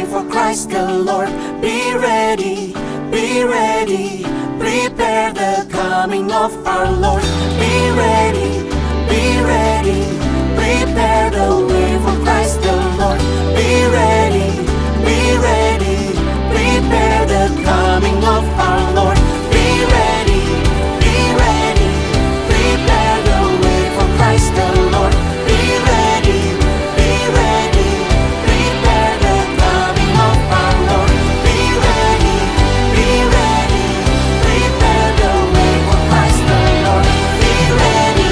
way for Christ the Lord. Be ready, prepare the coming of our Lord. Be ready, prepare the way for Christ the Lord. Be ready, prepare the coming of our Lord. Be ready, prepare the way for Christ the Lord. Be ready, prepare the coming of our Lord. Be ready, prepare the way for Christ the Lord. Be ready,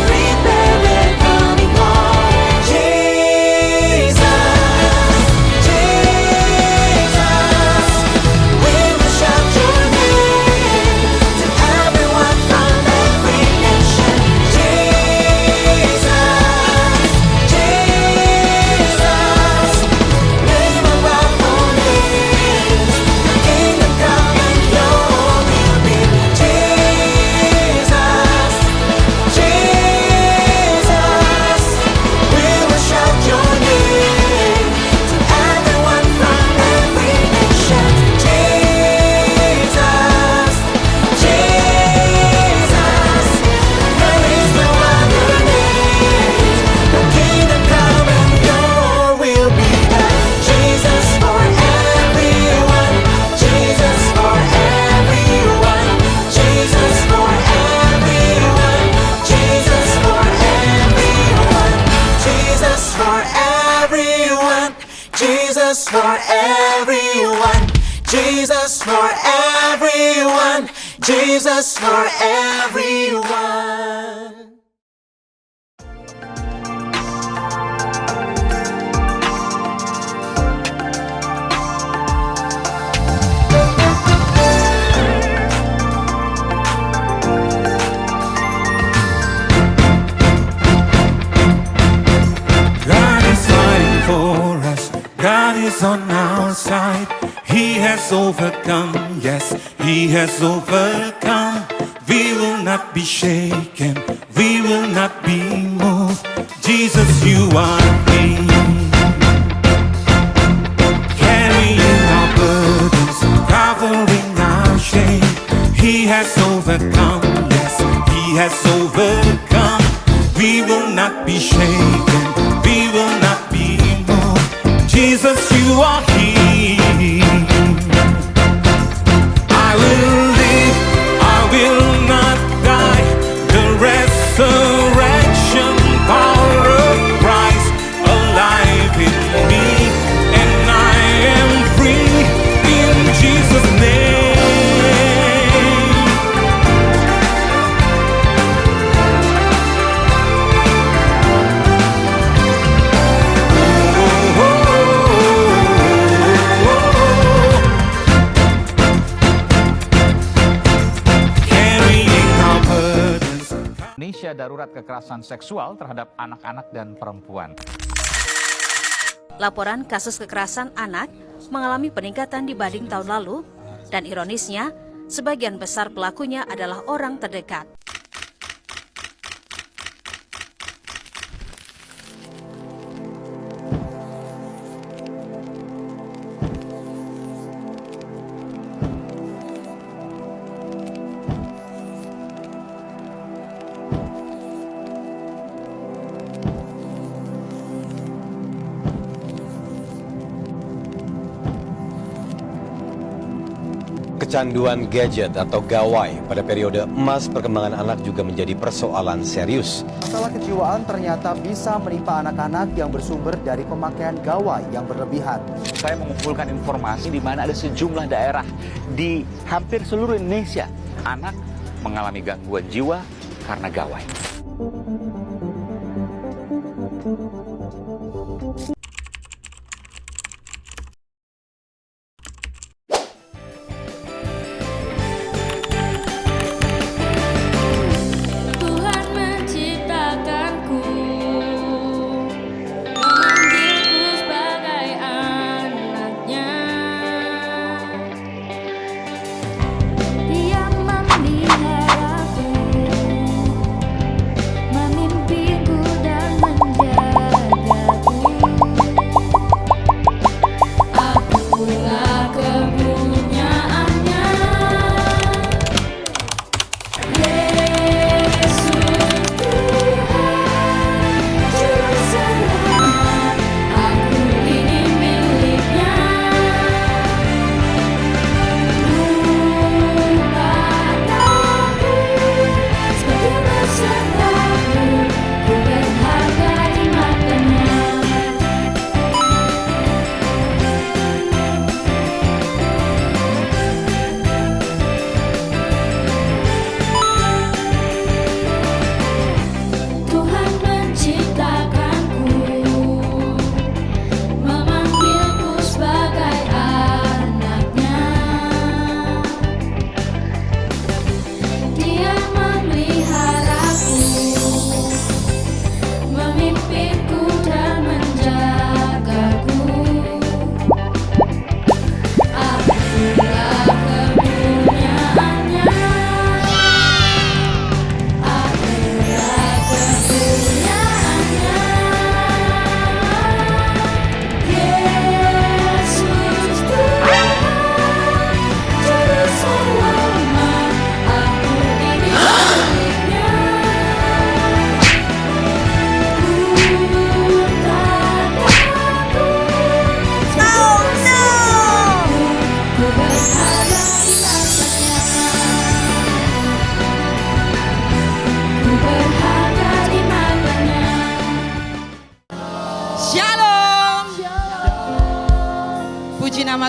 prepare the coming of Jesus. We will shout your name to everyone from every nation. Jesus, name above all names. The kingdom come and your will be. Jesus, we will shout your name to everyone from every nation. Jesus, there is no other name. The kingdom come and your will be done. Jesus for everyone, Jesus for everyone, Jesus for everyone, Jesus for everyone, Jesus for everyone, Jesus for everyone, Jesus for everyone, Jesus for everyone. God is fighting for us. God is on our side. He has overcome. Yes, He has overcome. We will not be shaken. We will not be moved. Jesus, you are King. Carrying our burdens, covering our shame. He has overcome. Yes, He has overcome. We will not be shaken. We will not be moved. Jesus, you are King. I will live, I will not die. The resurrection power of Christ alive in me, and I am free in Jesus' name. Carrying our burdens. Indonesia darurat kekerasan seksual terhadap anak-anak dan perempuan. Laporan kasus kekerasan anak mengalami peningkatan dibanding tahun lalu, dan ironisnya, sebagian besar pelakunya adalah orang terdekat. Kecanduan gadget atau gawai pada periode emas perkembangan anak juga menjadi persoalan serius. Masalah kejiwaan ternyata bisa menimpa anak-anak yang bersumber dari pemakaian gawai yang berlebihan. Saya mengumpulkan informasi di mana ada sejumlah daerah di hampir seluruh Indonesia anak mengalami gangguan jiwa karena gawai. Tuhan menciptakanku, memanggilku sebagai anaknya. Dia memeliharaku,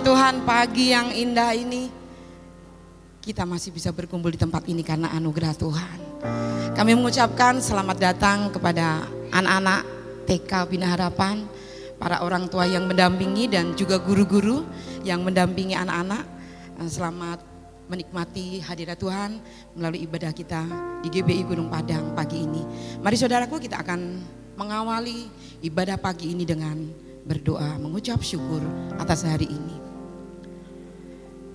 Tuhan, pagi yang indah ini kita masih bisa berkumpul di tempat ini karena anugerah Tuhan. Kami mengucapkan selamat datang kepada anak-anak TK Bina Harapan, para orang tua yang mendampingi dan juga guru-guru yang mendampingi anak-anak. Selamat menikmati hadirat Tuhan melalui ibadah kita di GBI Gunung Padang pagi ini. Mari saudaraku, kita akan mengawali ibadah pagi ini dengan berdoa, mengucap syukur atas hari ini.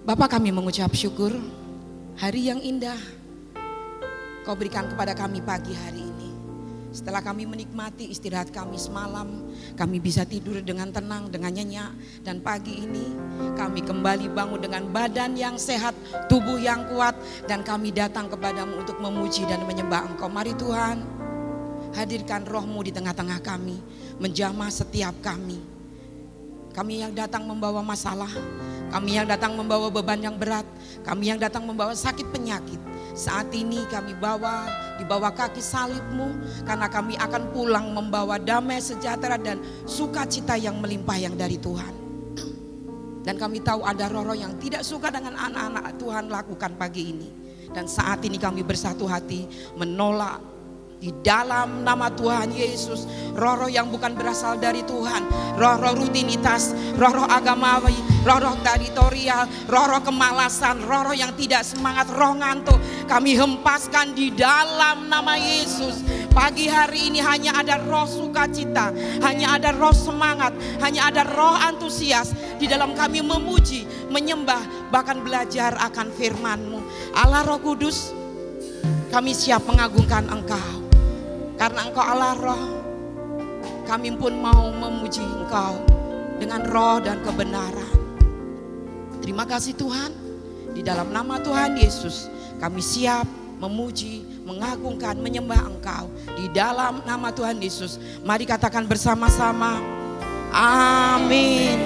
Bapa, kami mengucap syukur hari yang indah Kau berikan kepada kami pagi hari ini. Setelah kami menikmati istirahat kami semalam, kami bisa tidur dengan tenang, dengan nyenyak. Dan pagi ini kami kembali bangun dengan badan yang sehat, tubuh yang kuat. Dan kami datang kepadamu untuk memuji dan menyembah Engkau. Mari Tuhan, hadirkan roh-Mu di tengah-tengah kami, menjamah setiap kami. Kami yang datang membawa masalah, kami yang datang membawa beban yang berat, kami yang datang membawa sakit penyakit. Saat ini kami bawa di bawah kaki salib-Mu, karena kami akan pulang membawa damai sejahtera dan sukacita yang melimpah yang dari Tuhan. Dan kami tahu ada roh-roh yang tidak suka dengan anak-anak Tuhan lakukan pagi ini. Dan saat ini kami bersatu hati menolak di dalam nama Tuhan Yesus roh-roh yang bukan berasal dari Tuhan, roh-roh rutinitas, roh-roh agamawi, roh-roh teritorial, roh-roh kemalasan, roh-roh yang tidak semangat, roh ngantuk, kami hempaskan di dalam nama Yesus. Pagi hari ini hanya ada roh sukacita, hanya ada roh semangat, hanya ada roh antusias di dalam kami memuji, menyembah, bahkan belajar akan firman-Mu. Allah Roh Kudus, kami siap mengagungkan Engkau. Karena Engkau Allah roh, kami pun mau memuji Engkau dengan roh dan kebenaran. Terima kasih Tuhan, di dalam nama Tuhan Yesus kami siap memuji, mengagungkan, menyembah Engkau. Di dalam nama Tuhan Yesus, mari katakan bersama-sama, amin.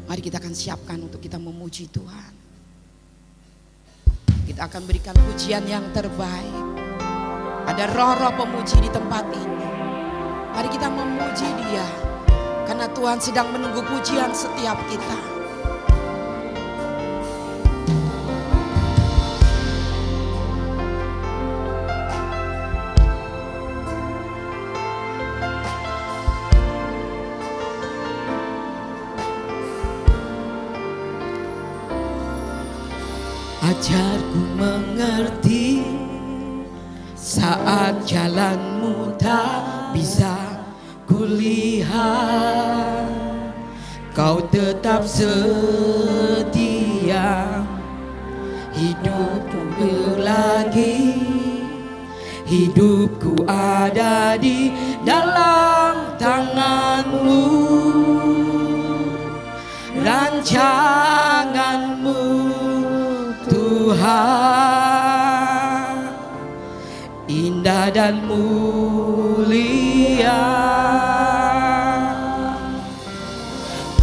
Mari kita akan siapkan untuk kita memuji Tuhan. Kita akan berikan pujian yang terbaik. Ada roh-roh pemuji di tempat ini. Mari kita memuji Dia, karena Tuhan sedang menunggu pujian setiap kita. Ajarku mengerti saat jalanmu tak bisa kulihat. Kau tetap setia, hidupku lagi, hidupku ada di dalam tangan-Mu. Rancangan-Mu Tuhan, indah dan mulia.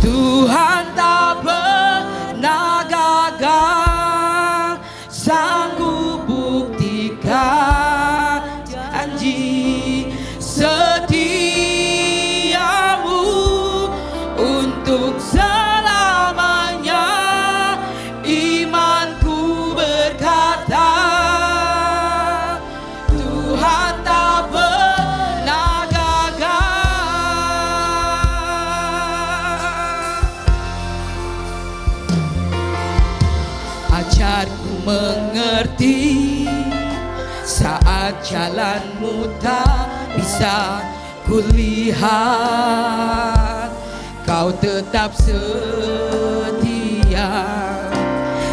Tuhan tak pernah gagal, sanggup buktikan janji setiamu untuk selamanya. Imanku berkata, Tuhan tak pernah gagal. Ajarku mengerti saat jalanmu tak bisa kulihat. Kau tetap setia,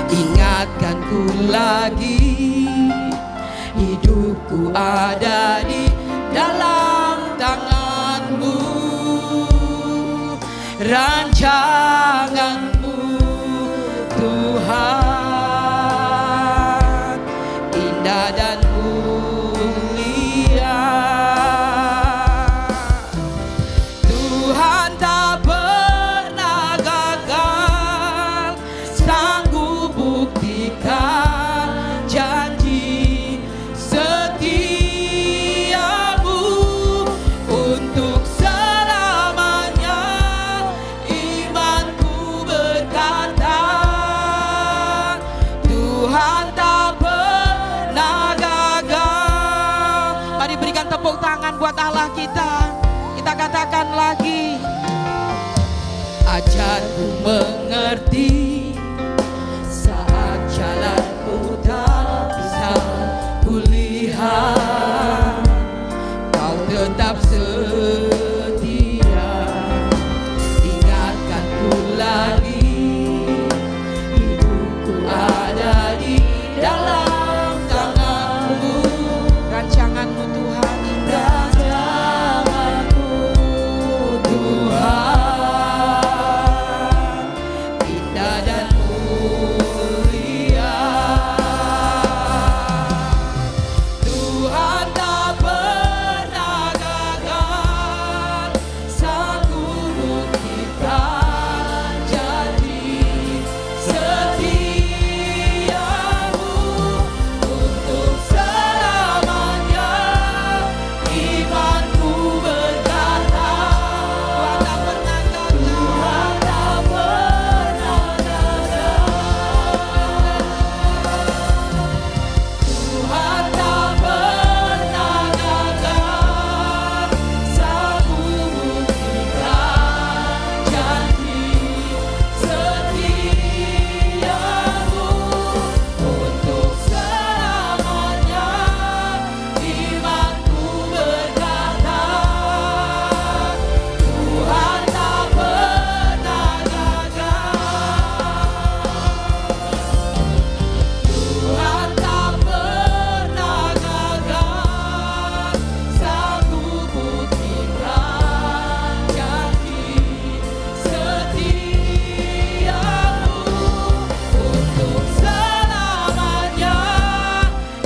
ingatkanku lagi, hidupku ada di dalam tangan-Mu. Rancangan-Mu Tuhan, indah dan mulia. Tuhan tak pernah gagal, sanggup buktikan janji setiamu untuk selamanya. semangat buat Allah kita. Kita katakan lagi. Ajarku mengerti saat jalanku tak bisa kulihat, kau tetap setia. Ingatkanku lagi, hidupku ada di dalam tanganmu. Rancanganmu Tuhan indah. Rancanganmu Tuhan indah dan mulia. Tuhan tak pernah gagal, sanggup buktikan janji setiamu untuk selamanya. Imanku berkata, Tuhan tak pernah gagal. Tuhan tak pernah gagal. Tuhan tak pernah gagal, sanggup buktikan janji setiamu untuk selamanya. Imanku berkata, Tuhan tak pernah gagal. Tuhan tak pernah gagal, sanggup buktikan janji setiamu untuk selamanya.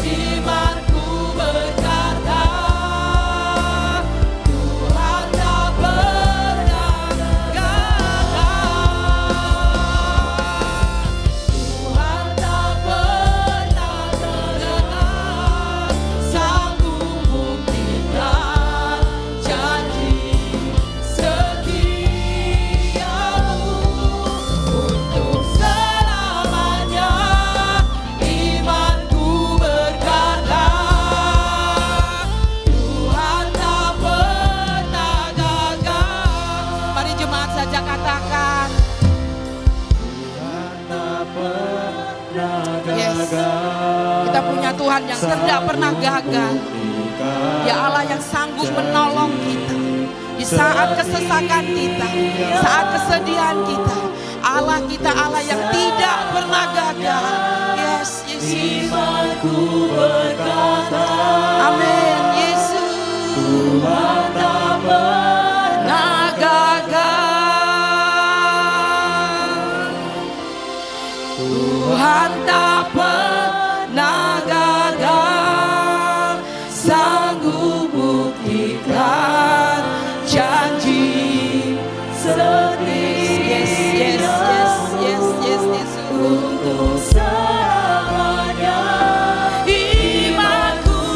Imanku berkata, Tuhan tak pernah gagal. Tuhan tak pernah gagal, sanggup buktikan janji setiamu untuk selamanya. Imanku berkata, Tuhan tak pernah gagal. Mari jemaat saja katakan. Yes. Kita punya Tuhan yang tidak pernah gagal. Ya Allah yang sanggup menolong kita di saat kesesakan kita, saat kesedihan kita. Allah kita Allah yang tidak pernah gagal. Yes, Yesus. Imanku berkata, amin, Yesus. Tuhan tak pernah gagal. Tuhan tak pernah gagal, sanggup buktikan janji setia. Yes, yes, yes, yes, yes, yes. Untuk selamanya. Imanku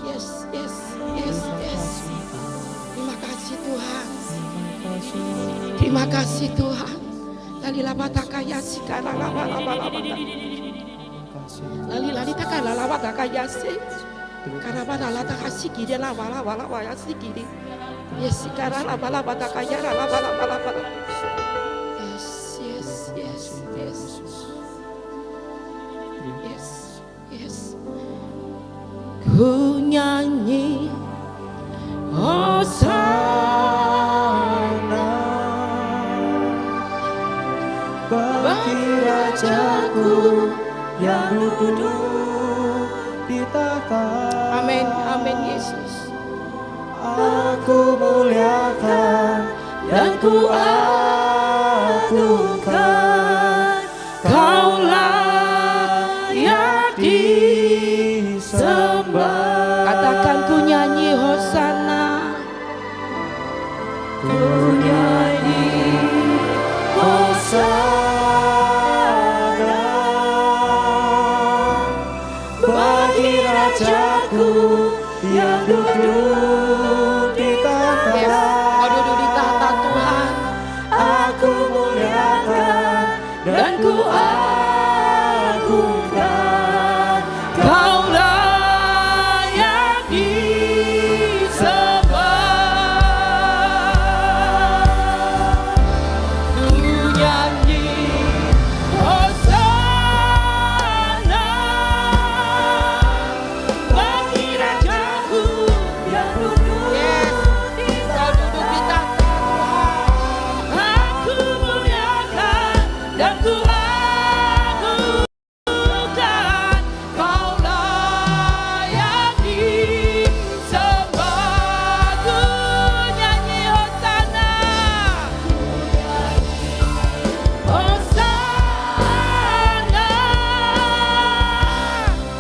Yes, yes, yes, yes. Terima kasih Tuhan. Terima kasih Tuhan. Lalila batakaya sikara laba laba laba. Lalila ditakala laba takaya se. Karabada la takasiki de laba laba laba ya sikiri. Yes, sikara laba laba takaya laba laba laba. Yes, yes, yes, yes. Yes, yes. Ku nyanyi Hosana Bagi Rajaku yang duduk di tahta. Amin, amin Yesus. Aku muliakan dan ku agungkan. Kau layak disembah. Katakan ku nyanyi Hosana. Ku nyanyi Hosana bagi Rajaku yang duduk di tahta. Yes, kau duduk di tahta Tuhan. Aku muliakan dan ku agungkan. Kau layak disembah. Ku nyanyi Hosana bagi Rajaku yang duduk Yes, di kau duduk di tahta Tuhan. Aku muliakan dan ku agungkan. Kau layak disembah. Ku nyanyi Hosana, Hosana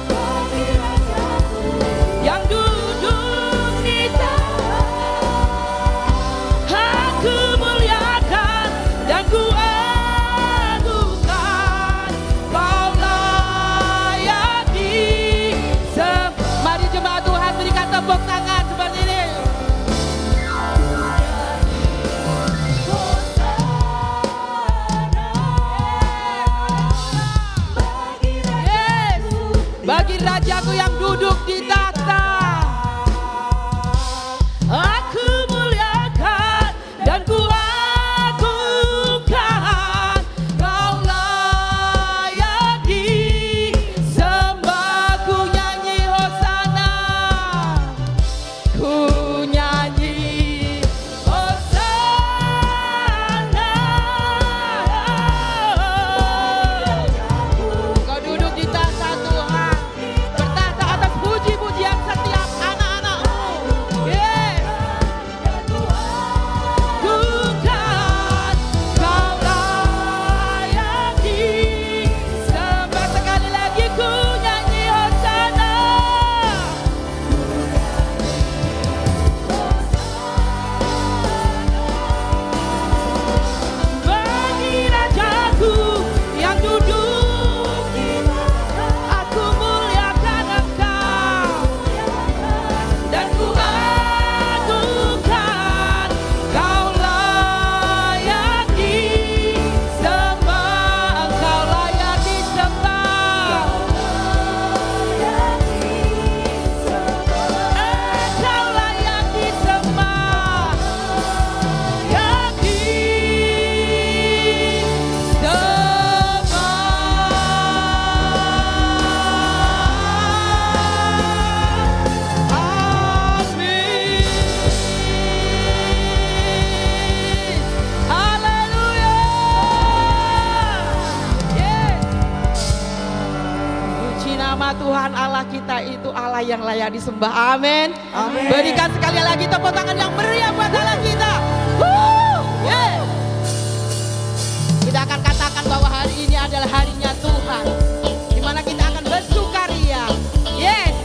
bagi Rajaku yang duduk di tahta. Aku muliakan dan ku agungkan. Kau layak disembah. Mari jemaat Tuhan berikan tepuk tangan seperti ini. Yes, bagi Rajaku yang duduk di tahta. Aku muliakan dan ku agungkan. Kau layak disembah. Ku nyanyi Hosana. Ku nyanyi Hosana. Kau duduk di tahta Tuhan. Bertahta atas puji nama Tuhan Allah kita itu Allah yang layak disembah. Amin. Amin. Berikan sekali lagi tepuk tangan yang meriah buat Allah kita. Yeah. Kita akan katakan bahwa hari ini adalah harinya Tuhan, di mana kita akan bersukaria. Yes.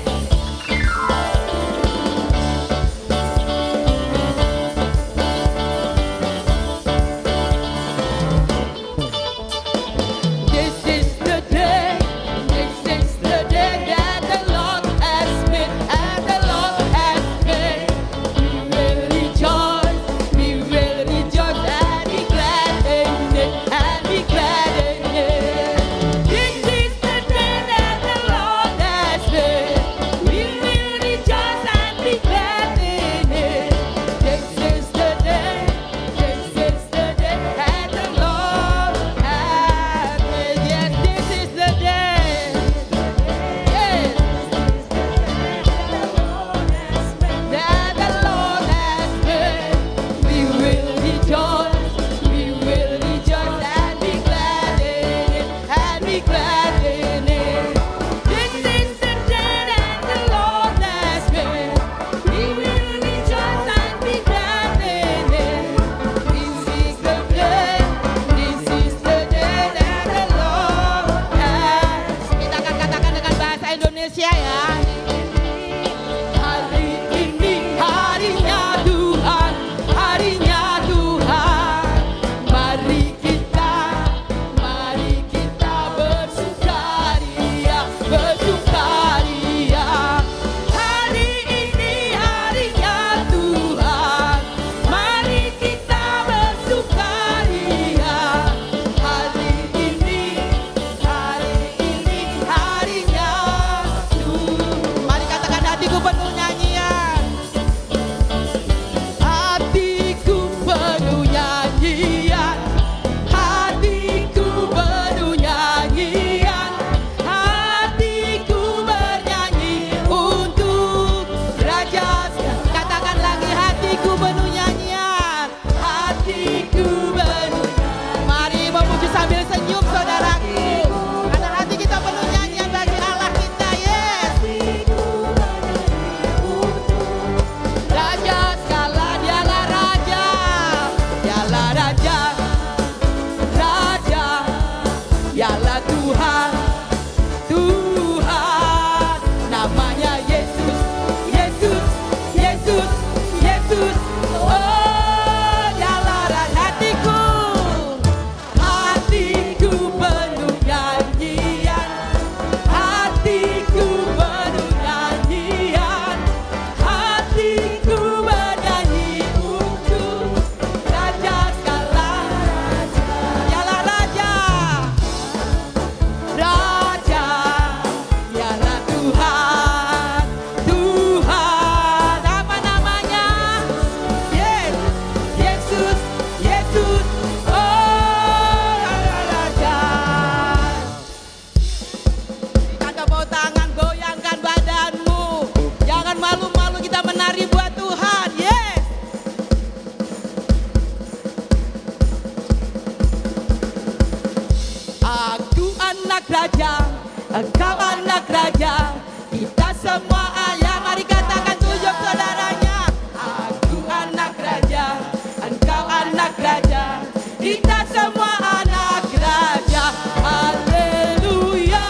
Engkau anak raja, kita semua ayah. Mari katakan tunjuk saudaranya. Aku anak raja, engkau anak raja, kita semua anak raja. Haleluya,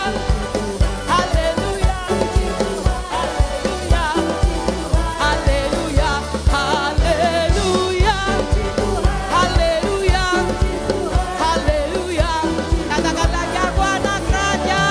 haleluya, haleluya, haleluya, haleluya, haleluya, haleluya. Katakan lagi, aku anak raja.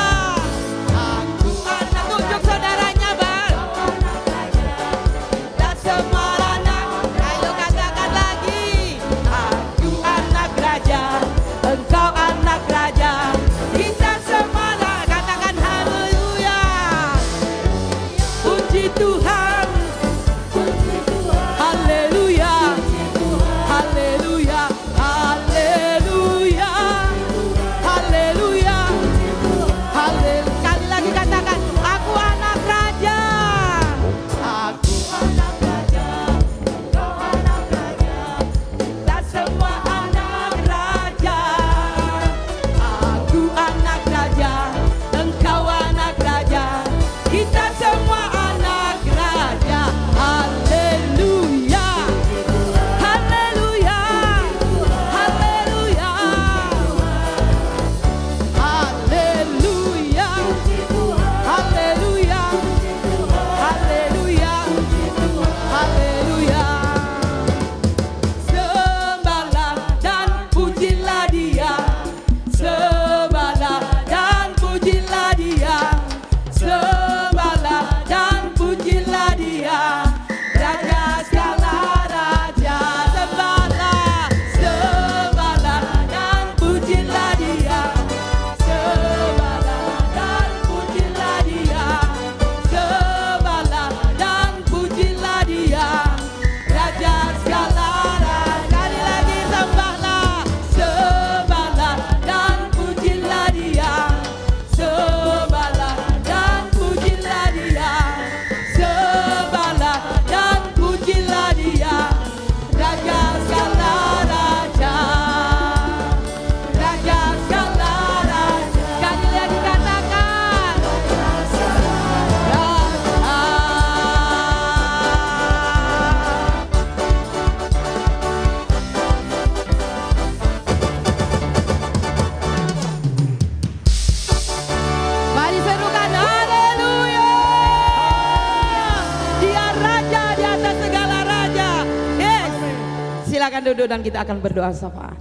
Silakan duduk dan kita akan berdoa syafaat.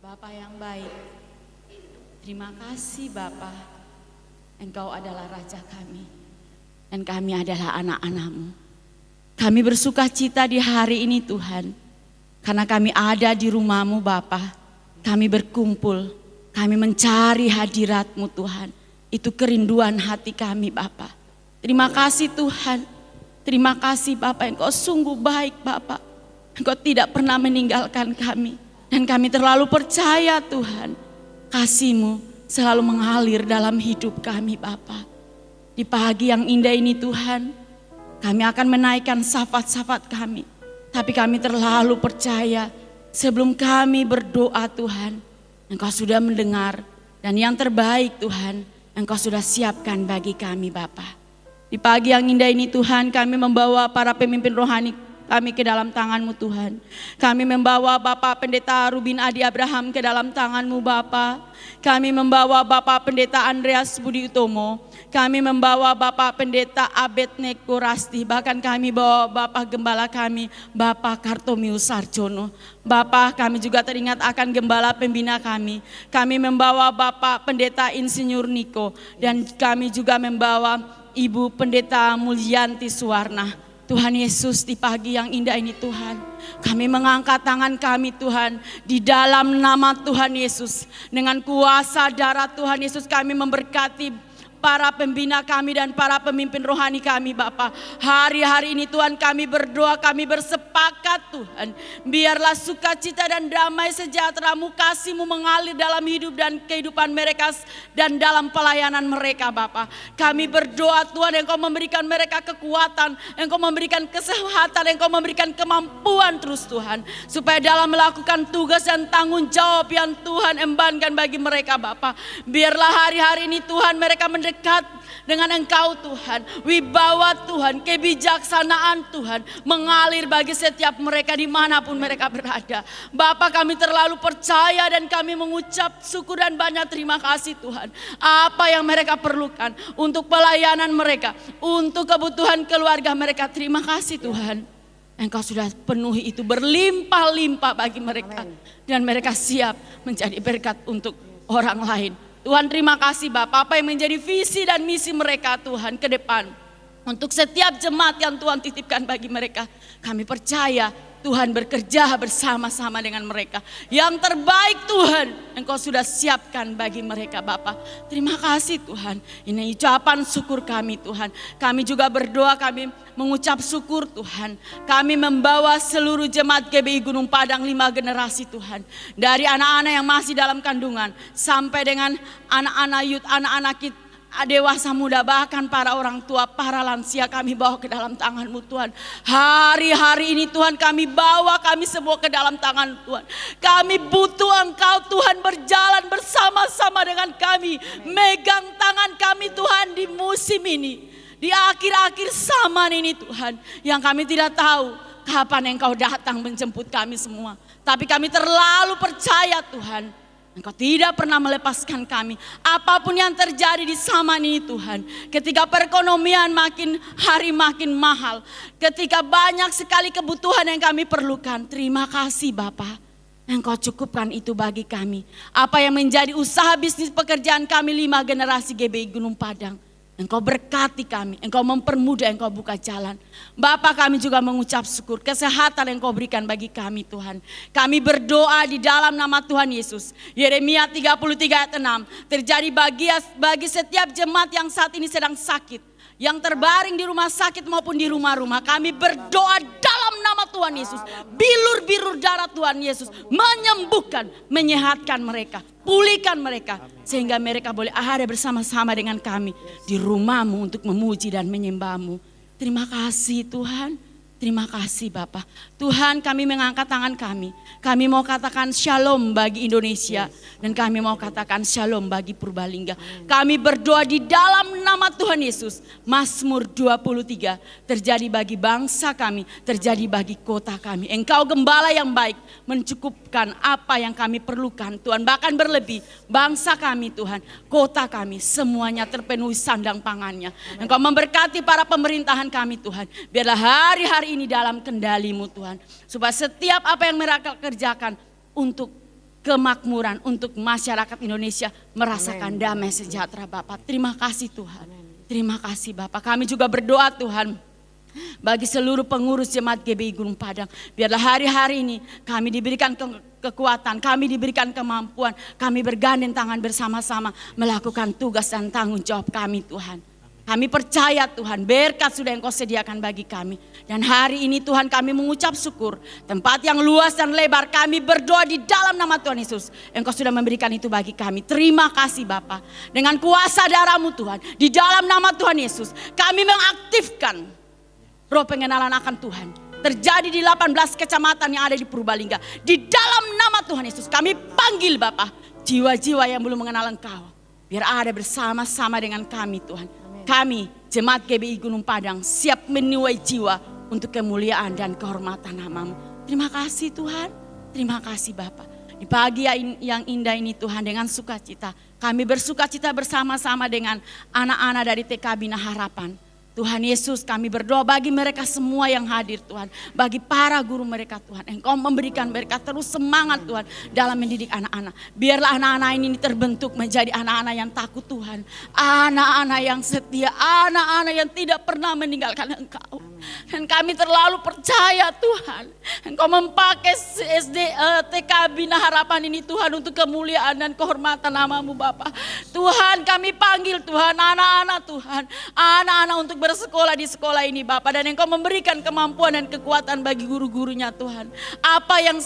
Bapa yang baik, terima kasih Bapa. Engkau adalah Raja kami dan kami adalah anak-anak-Mu. Kami bersuka cita di hari ini Tuhan, karena kami ada di rumah-Mu Bapa. Kami berkumpul, kami mencari hadirat-Mu Tuhan. Itu kerinduan hati kami Bapa. Terima kasih Tuhan, terima kasih Bapa, Engkau sungguh baik Bapa. Engkau tidak pernah meninggalkan kami. Dan kami terlalu percaya Tuhan, kasih-Mu selalu mengalir dalam hidup kami Bapa. Di pagi yang indah ini Tuhan, kami akan menaikkan syafat-syafat kami. Tapi kami terlalu percaya sebelum kami berdoa Tuhan, Engkau sudah mendengar. Dan yang terbaik Tuhan, Engkau sudah siapkan bagi kami Bapa. Di pagi yang indah ini Tuhan, kami membawa para pemimpin rohani kami ke dalam tangan-Mu Tuhan. Kami membawa Bapak Pendeta Rubin Adi Abraham ke dalam tangan-Mu Bapa. Kami membawa Bapak Pendeta Andreas Budi Utomo. Kami membawa Bapak Pendeta Abed Neko Rasti. Bahkan kami bawa Bapak Gembala kami, Bapak Kartomius Sarjono. Bapak, kami juga teringat akan Gembala Pembina kami. Kami membawa Bapak Pendeta Insinyur Niko. Dan kami juga membawa Ibu Pendeta Mulyanti Suwarna. Tuhan Yesus, di pagi yang indah ini Tuhan, kami mengangkat tangan kami Tuhan, di dalam nama Tuhan Yesus. Dengan kuasa darah Tuhan Yesus kami memberkati para pembina kami dan para pemimpin rohani kami Bapa. Hari-hari ini Tuhan kami berdoa, kami bersepakat Tuhan. Biarlah sukacita dan damai sejahtera-Mu, kasih-Mu mengalir dalam hidup dan kehidupan mereka dan dalam pelayanan mereka Bapa. Kami berdoa Tuhan, Engkau memberikan mereka kekuatan, Engkau memberikan kesehatan, Engkau memberikan kemampuan terus Tuhan. Supaya dalam melakukan tugas dan tanggung jawab yang Tuhan embankan bagi mereka Bapa. Biarlah hari-hari ini Tuhan mereka dekat dengan Engkau Tuhan. Wibawa Tuhan, kebijaksanaan Tuhan mengalir bagi setiap mereka dimanapun mereka berada. Bapa, kami terlalu percaya dan kami mengucap syukur dan banyak terima kasih Tuhan. Apa yang mereka perlukan untuk pelayanan mereka, untuk kebutuhan keluarga mereka, terima kasih Tuhan. Engkau sudah penuhi itu berlimpah-limpah bagi mereka. Dan mereka siap menjadi berkat untuk orang lain. Tuhan, terima kasih Bapak, apa yang menjadi visi dan misi mereka Tuhan ke depan. Untuk setiap jemaat yang Tuhan titipkan bagi mereka, kami percaya Tuhan bekerja bersama-sama dengan mereka. Yang terbaik Tuhan, Engkau sudah siapkan bagi mereka Bapak. Terima kasih Tuhan, ini ucapan syukur kami Tuhan. Kami juga berdoa, kami mengucap syukur Tuhan. Kami membawa seluruh jemaat GBI Gunung Padang 5 generasi Tuhan. Dari anak-anak yang masih dalam kandungan, sampai dengan anak-anak youth, anak-anak kita, dewasa muda, bahkan para orang tua, para lansia kami bawa ke dalam tangan-Mu Tuhan. Hari-hari ini Tuhan kami bawa kami semua ke dalam tangan Tuhan. Kami butuh Engkau Tuhan berjalan bersama-sama dengan kami. Megang tangan kami Tuhan di musim ini. Di akhir-akhir zaman ini Tuhan. Yang kami tidak tahu kapan Engkau datang menjemput kami semua. Tapi kami terlalu percaya Tuhan, Engkau tidak pernah melepaskan kami. Apapun yang terjadi di zaman ini Tuhan. Ketika perekonomian makin hari makin mahal. Ketika banyak sekali kebutuhan yang kami perlukan. Terima kasih Bapa, Engkau cukupkan itu bagi kami. Apa yang menjadi usaha bisnis pekerjaan kami 5 generasi GBI Gunung Padang, Engkau berkati kami, Engkau mempermudah, Engkau buka jalan. Bapa, kami juga mengucap syukur kesehatan yang Engkau berikan bagi kami Tuhan. Kami berdoa di dalam nama Tuhan Yesus. Yeremia 33 ayat 6. Terjadi bagi setiap jemaat yang saat ini sedang sakit, yang terbaring di rumah sakit maupun di rumah-rumah. Kami berdoa dalam nama Tuhan Yesus. Bilur-bilur darah Tuhan Yesus menyembuhkan, menyehatkan mereka, pulihkan mereka. Sehingga mereka boleh ada bersama-sama dengan kami di rumah-Mu untuk memuji dan menyembah-Mu. Terima kasih Tuhan. Terima kasih Bapak. Tuhan, kami mengangkat tangan kami. Kami mau katakan shalom bagi Indonesia. Dan kami mau katakan shalom bagi Purbalingga. Kami berdoa di dalam nama Tuhan Yesus, Mazmur 23 terjadi bagi bangsa kami, terjadi bagi kota kami. Engkau gembala yang baik, mencukupkan apa yang kami perlukan Tuhan. Bahkan berlebih, bangsa kami Tuhan, kota kami semuanya terpenuhi sandang pangannya. Engkau memberkati para pemerintahan kami Tuhan. Biarlah hari-hari ini dalam kendali-Mu Tuhan. Supaya setiap apa yang mereka kerjakan untuk kemakmuran, untuk masyarakat Indonesia merasakan damai sejahtera Bapak. Terima kasih Tuhan. Terima kasih Bapak. Kami juga berdoa Tuhan bagi seluruh pengurus jemaat GBI Gunung Padang. Biarlah hari-hari ini kami diberikan kekuatan, kami diberikan kemampuan, kami bergandeng tangan bersama-sama melakukan tugas dan tanggung jawab kami Tuhan. Kami percaya Tuhan, berkat sudah Engkau sediakan bagi kami. Dan hari ini Tuhan kami mengucap syukur. Tempat yang luas dan lebar kami berdoa di dalam nama Tuhan Yesus. Engkau sudah memberikan itu bagi kami. Terima kasih Bapa. Dengan kuasa darah-Mu Tuhan, di dalam nama Tuhan Yesus, kami mengaktifkan roh pengenalan akan Tuhan. Terjadi di 18 kecamatan yang ada di Purbalingga. Di dalam nama Tuhan Yesus kami panggil Bapa, jiwa-jiwa yang belum mengenal Engkau. Biar ada bersama-sama dengan kami Tuhan. Kami, Jemaat GBI Gunung Padang, siap menuai jiwa untuk kemuliaan dan kehormatan nama-Mu. Terima kasih Tuhan, terima kasih Bapa. Di pagi yang indah ini Tuhan, dengan sukacita, kami bersukacita bersama-sama dengan anak-anak dari TK Bina Harapan. Tuhan Yesus, kami berdoa bagi mereka semua yang hadir Tuhan. Bagi para guru mereka Tuhan. Engkau memberikan mereka terus semangat Tuhan dalam mendidik anak-anak. Biarlah anak-anak ini terbentuk menjadi anak-anak yang takut Tuhan. Anak-anak yang setia, anak-anak yang tidak pernah meninggalkan Engkau. Dan kami terlalu percaya Tuhan. Engkau memakai TK Bina Harapan ini Tuhan untuk kemuliaan dan kehormatan nama-Mu Bapa. Tuhan kami panggil Tuhan anak-anak Tuhan. Anak-anak untuk bersekolah di sekolah ini Bapak. Dan Engkau memberikan kemampuan dan kekuatan bagi guru-gurunya Tuhan. Apa yang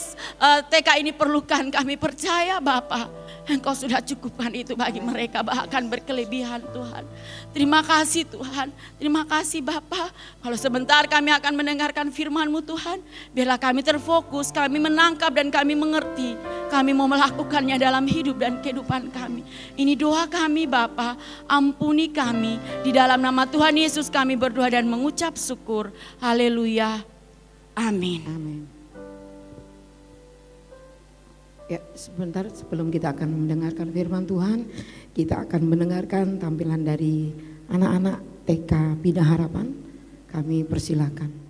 TK ini perlukan kami percaya Bapak. Engkau sudah cukupkan itu bagi mereka, bahkan berkelebihan Tuhan. Terima kasih Tuhan, terima kasih Bapa. Kalau sebentar kami akan mendengarkan firman-Mu Tuhan, biarlah kami terfokus, kami menangkap dan kami mengerti. Kami mau melakukannya dalam hidup dan kehidupan kami. Ini doa kami Bapa, ampuni kami. Di dalam nama Tuhan Yesus kami berdoa dan mengucap syukur. Haleluya, amin. Amin. Ya, sebentar sebelum kita akan mendengarkan firman Tuhan, kita akan mendengarkan tampilan dari anak-anak TK Bina Harapan. Kami persilakan.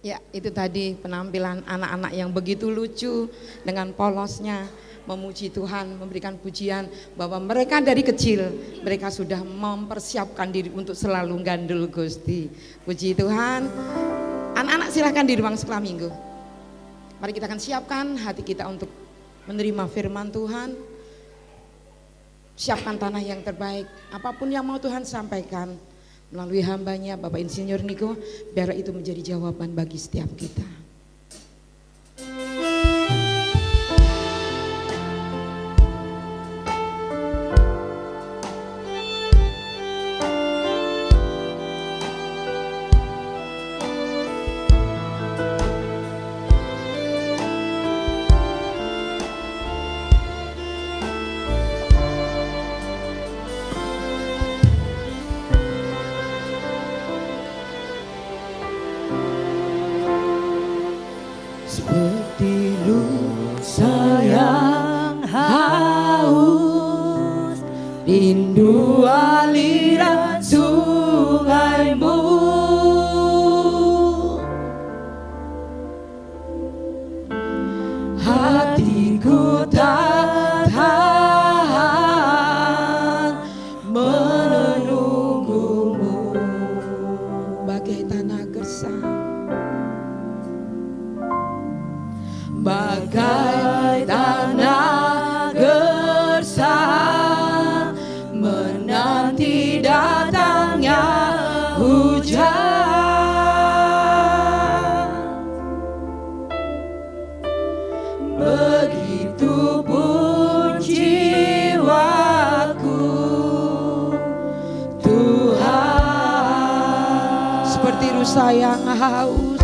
Ya, itu tadi penampilan anak-anak yang begitu lucu dengan polosnya memuji Tuhan, memberikan pujian bahwa mereka dari kecil mereka sudah mempersiapkan diri untuk selalu gandul Gusti. Puji Tuhan. Anak-anak silahkan di ruang sekolah minggu. Mari kita akan siapkan hati kita untuk menerima firman Tuhan. Siapkan tanah yang terbaik, apapun yang mau Tuhan sampaikan melalui hambanya Bapak Insinyur Niko, biar itu menjadi jawaban bagi setiap kita. Seperti lusa yang haus, rindu aliran sungaimu. Hatiku tak tahan menunggumu Bagai tanah gersang, bagai tanah gersang menanti datangnya hujan. Begitupun jiwaku, Tuhan. seperti rusa yang haus,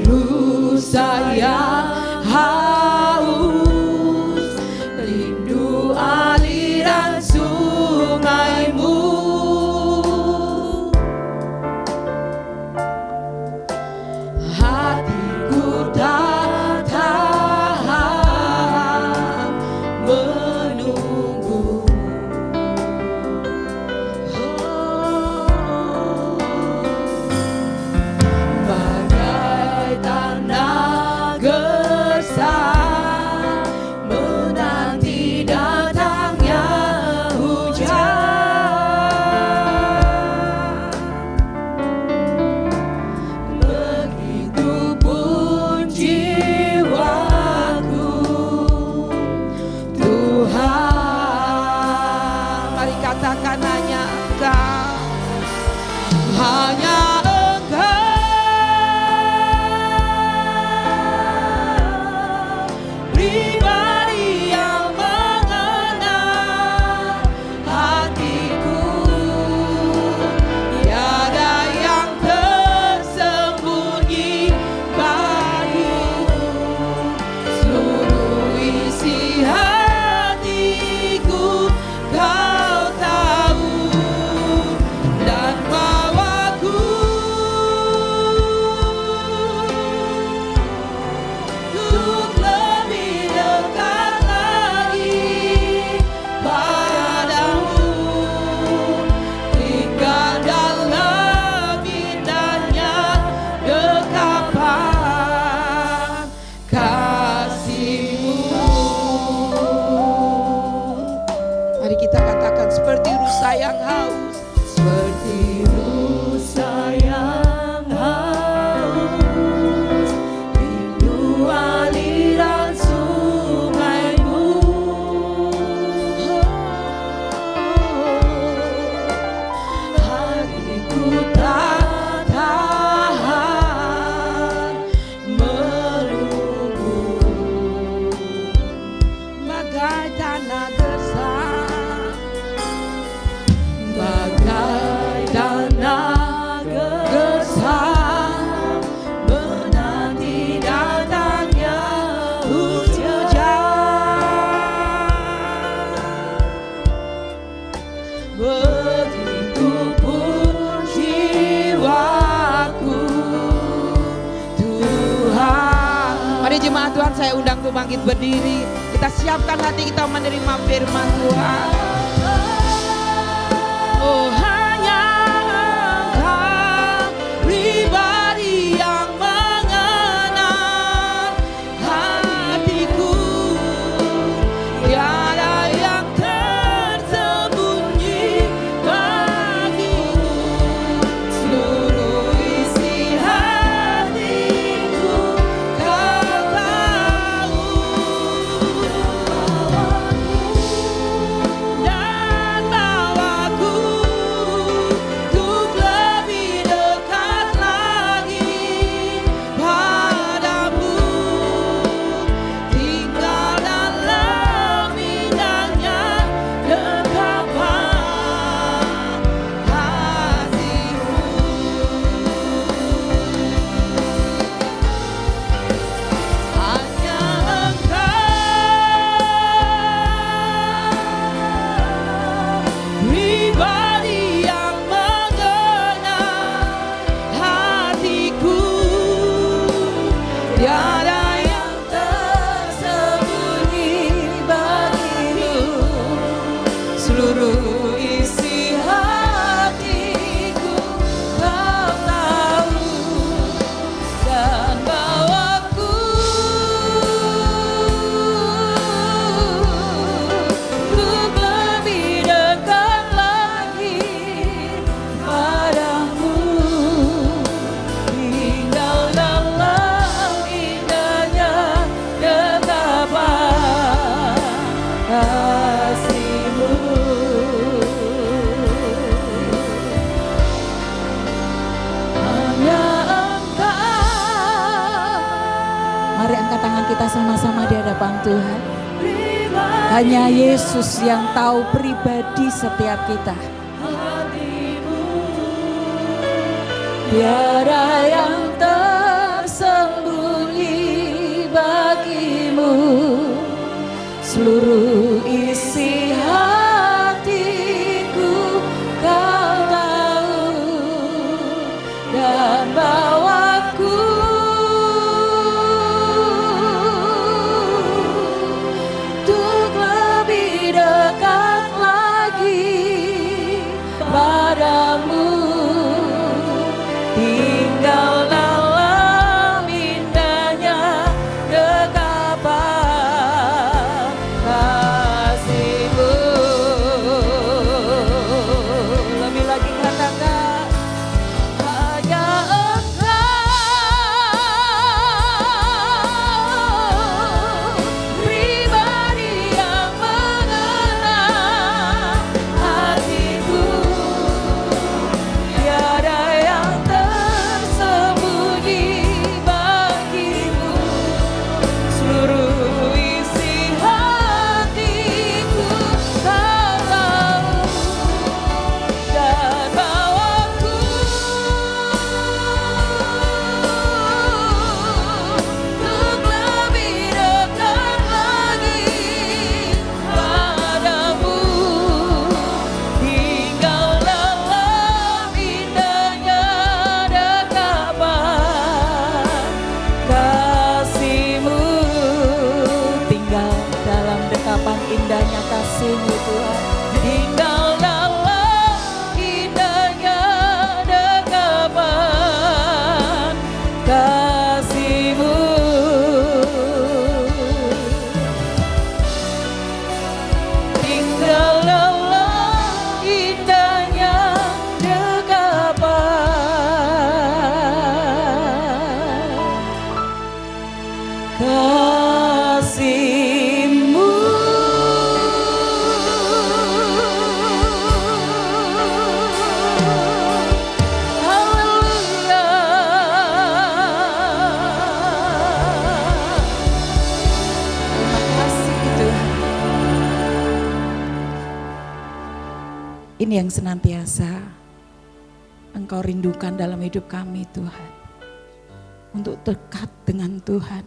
rusa yang haus, rindu aliran sungaimu. Hatiku tak tahan menunggu. Bagai tanah gersang menanti datangnya hujan. Begitupun jiwaku, Tuhan. mari katakan hanya Engkau. Hanya pribadi yang mengenal hatiku, tiada yang tersembunyi bagimu. Seluruh isi hatiku Kau tahu, dan bawaku untuk lebih dekat lagi padamu, tinggal dalam indahnya dekapan kasih-Mu. Mari kita katakan seperti rusa yang haus, Seperti rusa yang haus, rindu aliran sungaimu. Hatiku tak tahan menunggu. bagai tanah gersang, Bagai tanah gersang menanti datangnya hujan. Begitupun jiwaku, Tuhan. mari jemaat Tuhan saya undang untuk bangkit berdiri. Kita siapkan hati kita menerima firman Tuhan. Oh, hanya Engkau Hanya Yesus yang tahu pribadi setiap kita. Tiada yang tersembunyi bagimu, seluruh isi hatiku kau tahu, dan bawaku untuk lebih dekat lagi padamu. Tinggal dalam indahnya dekapan kasih-Mu. Lebih lagi katakan, hanya Engkau pribadi yang mengenal hatiku. Tiada yang tersembunyi bagimu, seluruh isi hatiku kau tahu, dan bawaku untuk lebih dekat lagi padamu. Tinggal dalam indahnya dekapan kasih-Mu. Tinggal dalam dekapan indahnya kasih-Mu Tuhan. Tinggal dalam indahnya dekapan kasih-Mu. Tinggal dalam indahnya dekapan kasih-Mu. Haleluya. Terima kasih Tuhan. Ini yang senantiasa Engkau rindukan dalam hidup kami Tuhan. Untuk dekat dengan Tuhan.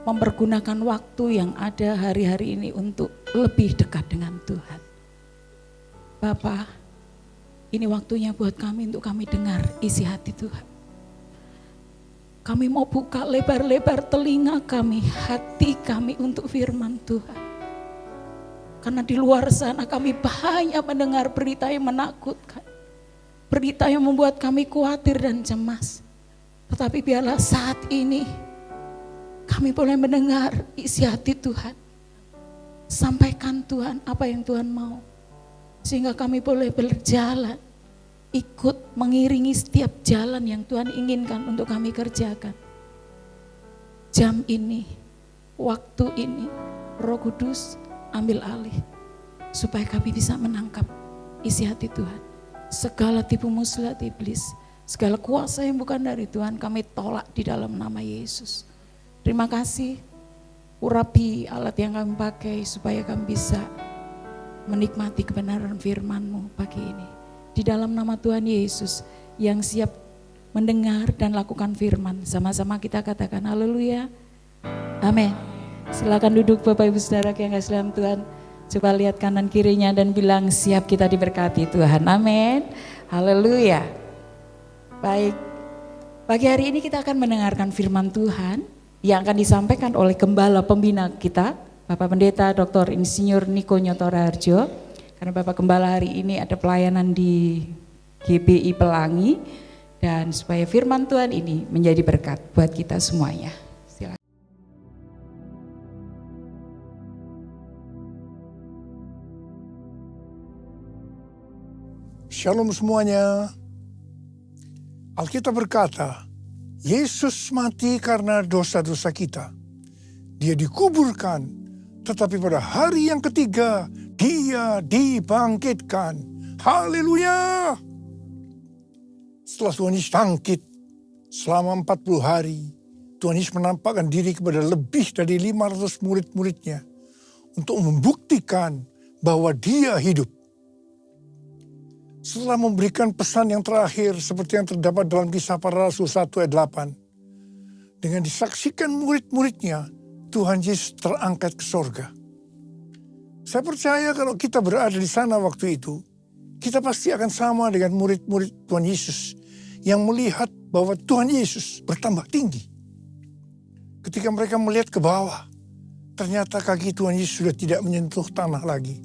Mempergunakan waktu yang ada hari-hari ini untuk lebih dekat dengan Tuhan. Bapa, ini waktunya buat kami untuk kami dengar isi hati Tuhan. Kami mau buka lebar-lebar telinga kami, hati kami untuk firman Tuhan. Karena di luar sana kami banyak mendengar berita yang menakutkan. Berita yang membuat kami khawatir dan cemas. Tetapi biarlah saat ini kami boleh mendengar isi hati Tuhan. Sampaikan Tuhan apa yang Tuhan mau. Sehingga kami boleh berjalan, ikut mengiringi setiap jalan yang Tuhan inginkan untuk kami kerjakan. Jam ini, waktu ini, Roh Kudus ambil alih. Supaya kami bisa menangkap isi hati Tuhan. Segala tipu muslihat iblis, segala kuasa yang bukan dari Tuhan kami tolak di dalam nama Yesus. Terima kasih, urapi alat yang kami pakai supaya kami bisa menikmati kebenaran firman-Mu pagi ini. Di dalam nama Tuhan Yesus yang siap mendengar dan lakukan firman. Sama-sama kita katakan haleluya. Amin. Silakan duduk Bapak Ibu Saudara yang kasih dalam Tuhan. Coba lihat kanan kirinya dan bilang siap kita diberkati Tuhan. Amin. Haleluya. Baik. Pagi hari ini kita akan mendengarkan firman Tuhan yang akan disampaikan oleh Gembala Pembina kita, Bapak Pendeta Dr. Insinyur Niko Nyotora Harjo. Karena Bapak Gembala hari ini ada pelayanan di GBI Pelangi, dan supaya firman Tuhan ini menjadi berkat buat kita semuanya. Silakan. Shalom semuanya. Alkitab berkata, Yesus mati karena dosa-dosa kita. Dia dikuburkan, tetapi pada hari yang ketiga, Dia dibangkitkan. Haleluya! Setelah Tuhan Yesus bangkit, selama 40 hari, Tuhan Yesus menampakkan diri kepada lebih dari 500 murid-muridnya untuk membuktikan bahwa dia hidup. Setelah memberikan pesan yang terakhir seperti yang terdapat dalam Kisah Para Rasul 1 ayat 8. Dengan disaksikan murid-muridnya, Tuhan Yesus terangkat ke sorga. Saya percaya kalau kita berada di sana waktu itu, kita pasti akan sama dengan murid-murid Tuhan Yesus yang melihat bahwa Tuhan Yesus bertambah tinggi. Ketika mereka melihat ke bawah, ternyata kaki Tuhan Yesus sudah tidak menyentuh tanah lagi.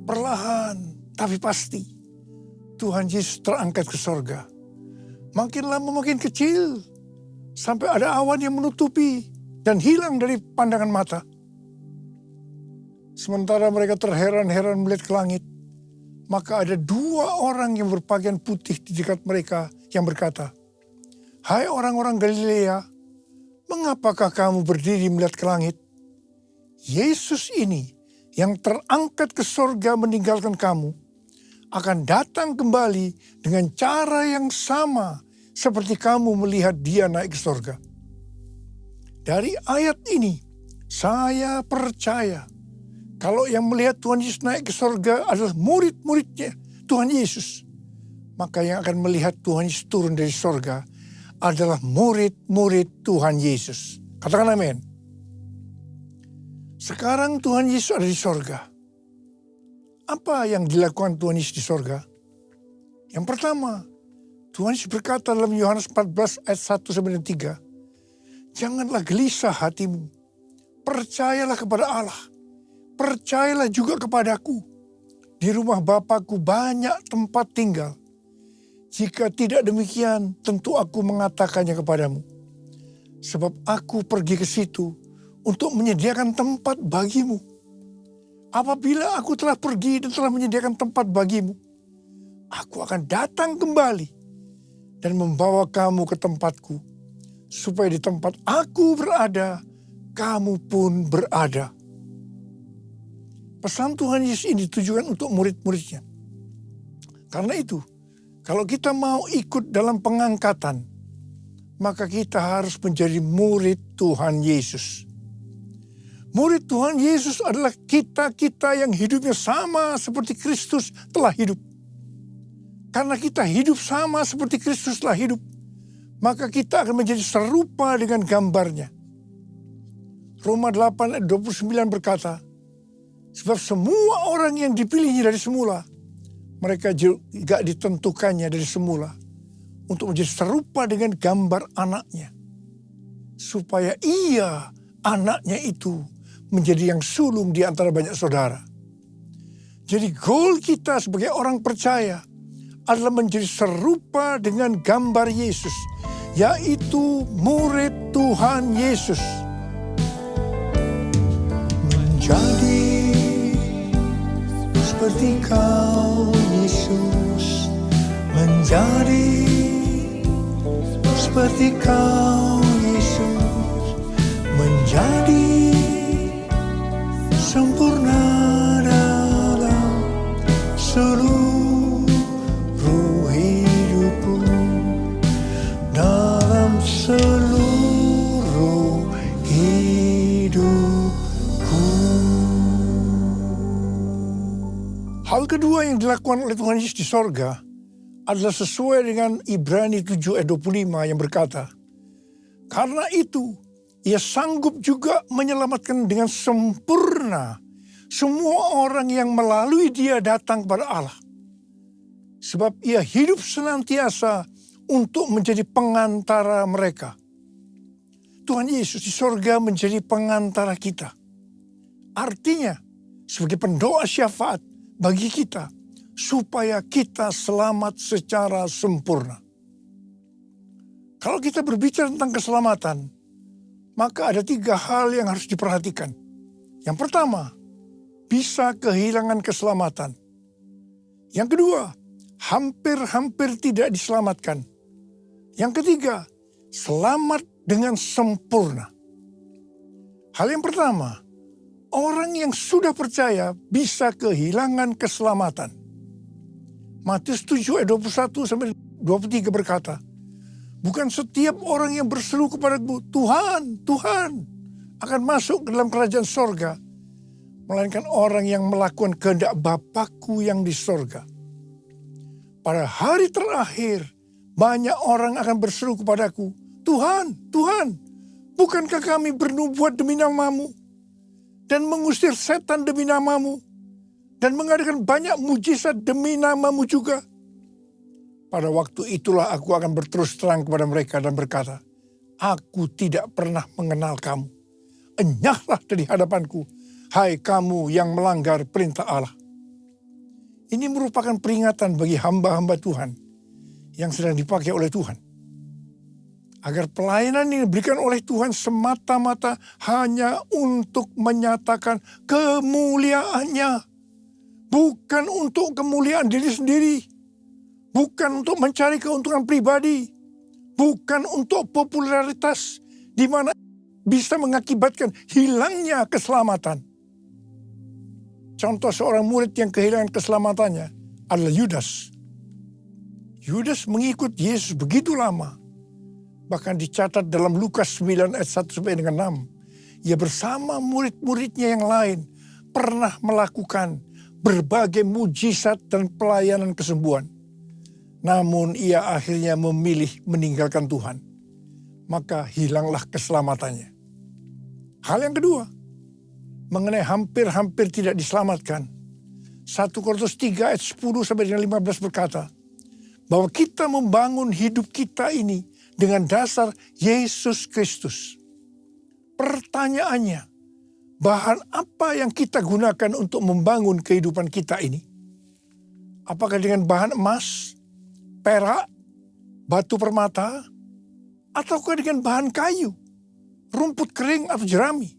Perlahan tapi pasti, Tuhan Yesus terangkat ke sorga. Makin lama makin kecil, sampai ada awan yang menutupi dan hilang dari pandangan mata. Sementara mereka terheran-heran melihat ke langit, maka ada 2 orang yang berpakaian putih di dekat mereka yang berkata, "Hai orang-orang Galilea, mengapakah kamu berdiri melihat ke langit? Yesus ini yang terangkat ke sorga meninggalkan kamu, akan datang kembali dengan cara yang sama seperti kamu melihat dia naik ke sorga." Dari ayat ini, saya percaya kalau yang melihat Tuhan Yesus naik ke sorga adalah murid-muridnya Tuhan Yesus, maka yang akan melihat Tuhan Yesus turun dari sorga adalah murid-murid Tuhan Yesus. Katakan amin. Sekarang Tuhan Yesus ada di sorga. Apa yang dilakukan Tuhan Yesus di sorga? Yang pertama, Tuhan Yesus berkata dalam Yohanes 14 ayat 1-3, "Janganlah gelisah hatimu, percayalah kepada Allah, percayalah juga kepadaku. Di rumah Bapa-Ku banyak tempat tinggal. Jika tidak demikian, tentu aku mengatakannya kepadamu. Sebab aku pergi ke situ untuk menyediakan tempat bagimu. Apabila aku telah pergi dan telah menyediakan tempat bagimu, aku akan datang kembali dan membawa kamu ke tempatku, supaya di tempat aku berada, kamu pun berada." Pesan Tuhan Yesus ini ditujukan untuk murid-muridnya. Karena itu, kalau kita mau ikut dalam pengangkatan, maka kita harus menjadi murid Tuhan Yesus. Murid Tuhan Yesus adalah kita-kita yang hidupnya sama seperti Kristus telah hidup. Karena kita hidup sama seperti Kristus telah hidup, maka kita akan menjadi serupa dengan gambarnya. Roma 8 ayat 29 berkata, "Sebab semua orang yang dipilihnya dari semula, mereka juga ditentukannya dari semula untuk menjadi serupa dengan gambar anaknya, supaya ia, anaknya itu, menjadi yang sulung di antara banyak saudara." Jadi goal kita sebagai orang percaya adalah menjadi serupa dengan gambar Yesus, yaitu murid Tuhan Yesus. Menjadi seperti Kau Yesus, menjadi seperti Kau Yesus, menjadi sempurna dalam seluruh hidupku, dalam seluruh hidupku. Hal kedua yang dilakukan oleh Tuhan Yesus di sorga adalah sesuai dengan Ibrani 7 ayat 25 yang berkata, "Karena itu, ia sanggup juga menyelamatkan dengan sempurna semua orang yang melalui dia datang kepada Allah. Sebab ia hidup senantiasa untuk menjadi pengantara mereka." Tuhan Yesus di sorga menjadi pengantara kita. Artinya, sebagai pendoa syafaat bagi kita, supaya kita selamat secara sempurna. Kalau kita berbicara tentang keselamatan, maka ada 3 hal yang harus diperhatikan. Yang pertama, bisa kehilangan keselamatan. Yang kedua, hampir-hampir tidak diselamatkan. Yang ketiga, selamat dengan sempurna. Hal yang pertama, orang yang sudah percaya bisa kehilangan keselamatan. Matius 7 ayat 21-23 berkata, "Bukan setiap orang yang berseru kepadaku, 'Tuhan, Tuhan,' akan masuk ke dalam kerajaan sorga, melainkan orang yang melakukan kehendak Bapakku yang di sorga. Pada hari terakhir, banyak orang akan berseru kepadaku, Tuhan, Tuhan, bukankah kami bernubuat demi namamu, dan mengusir setan demi namamu, dan mengadakan banyak mujizat demi namamu juga? Pada waktu itulah aku akan berterus terang kepada mereka dan berkata, aku tidak pernah mengenal kamu. Enyahlah dari hadapanku, hai kamu yang melanggar perintah Allah. Ini merupakan peringatan bagi hamba-hamba Tuhan yang sedang dipakai oleh Tuhan. Agar pelayanan ini diberikan oleh Tuhan semata-mata hanya untuk menyatakan kemuliaannya. Bukan untuk kemuliaan diri sendiri. Bukan untuk mencari keuntungan pribadi. Bukan untuk popularitas di mana bisa mengakibatkan hilangnya keselamatan. Contoh seorang murid yang kehilangan keselamatannya adalah Yudas. Yudas mengikut Yesus begitu lama. Bahkan dicatat dalam Lukas 9 ayat 1 sampai dengan 6. Ia bersama murid-muridnya yang lain pernah melakukan berbagai mujizat dan pelayanan kesembuhan. Namun ia akhirnya memilih meninggalkan Tuhan. Maka hilanglah keselamatannya. Hal yang kedua, mengenai hampir-hampir tidak diselamatkan. 1 Korintus 3 ayat 10 sampai dengan 15 berkata, bahwa kita membangun hidup kita ini dengan dasar Yesus Kristus. Pertanyaannya, bahan apa yang kita gunakan untuk membangun kehidupan kita ini? Apakah dengan bahan emas, perak, batu permata, ataukah dengan bahan kayu, rumput kering atau jerami?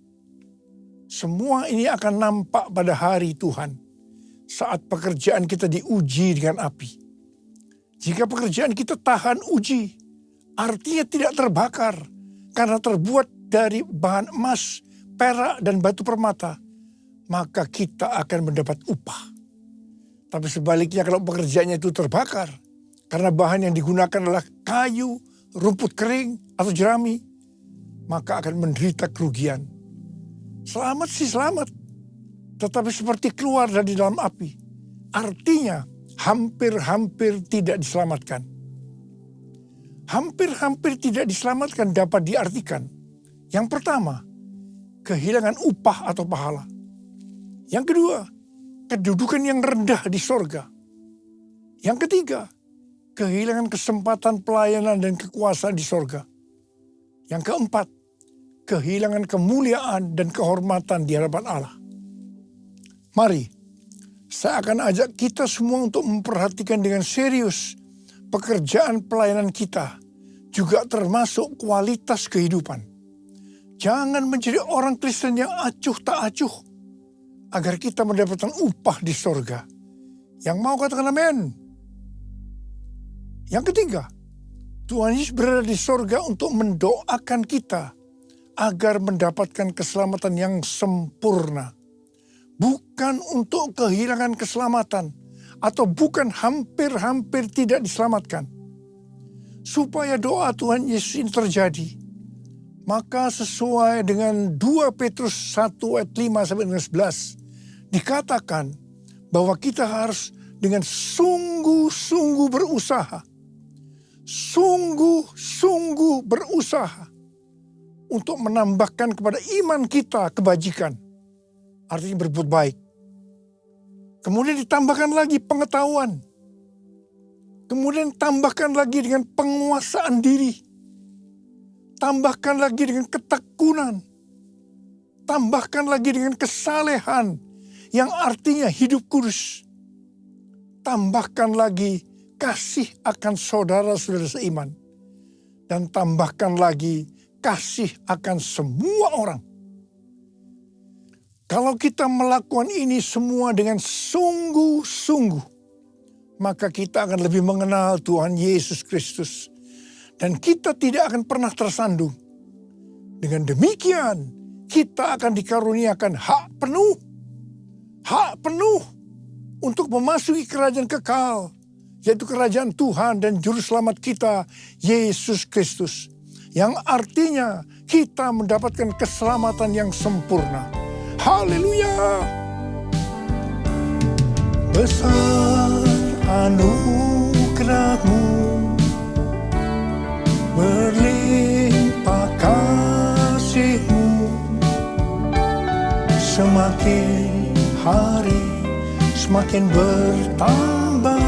Semua ini akan nampak pada hari Tuhan saat pekerjaan kita diuji dengan api. Jika pekerjaan kita tahan uji, artinya tidak terbakar karena terbuat dari bahan emas, perak, dan batu permata, maka kita akan mendapat upah. Tapi sebaliknya kalau pekerjaannya itu terbakar, karena bahan yang digunakan adalah kayu, rumput kering, atau jerami, maka akan menderita kerugian. Selamat sih selamat, tetapi seperti keluar dari dalam api. Artinya hampir-hampir tidak diselamatkan. Hampir-hampir tidak diselamatkan dapat diartikan. Yang pertama, kehilangan upah atau pahala. Yang kedua, kedudukan yang rendah di sorga. Yang ketiga, kehilangan kesempatan pelayanan dan kekuasaan di sorga. Yang keempat, kehilangan kemuliaan dan kehormatan di hadapan Allah. Mari, saya akan ajak kita semua untuk memperhatikan dengan serius pekerjaan pelayanan kita, juga termasuk kualitas kehidupan. Jangan menjadi orang Kristen yang acuh tak acuh, agar kita mendapatkan upah di sorga. Yang mau katakan amin. Yang ketiga, Tuhan Yesus berada di sorga untuk mendoakan kita agar mendapatkan keselamatan yang sempurna. Bukan untuk kehilangan keselamatan atau bukan hampir-hampir tidak diselamatkan. Supaya doa Tuhan Yesus ini terjadi, maka sesuai dengan 2 Petrus 1 ayat 5 sampai 11 dikatakan bahwa kita harus dengan sungguh-sungguh berusaha. Sungguh-sungguh berusaha untuk menambahkan kepada iman kita kebajikan. Artinya berbuat baik. Kemudian ditambahkan lagi pengetahuan. Kemudian tambahkan lagi dengan penguasaan diri. Tambahkan lagi dengan ketekunan. Tambahkan lagi dengan kesalehan yang artinya hidup kudus. Tambahkan lagi kasih akan saudara-saudara seiman. Dan tambahkan lagi kasih akan semua orang. Kalau kita melakukan ini semua dengan sungguh-sungguh, maka kita akan lebih mengenal Tuhan Yesus Kristus. Dan kita tidak akan pernah tersandung. Dengan demikian, kita akan dikaruniakan hak penuh untuk memasuki kerajaan kekal, yaitu kerajaan Tuhan dan Juru Selamat kita, Yesus Kristus. Yang artinya kita mendapatkan keselamatan yang sempurna. Haleluya! Besar anugerah-Mu, berlimpah kasih-Mu, semakin hari semakin bertambah.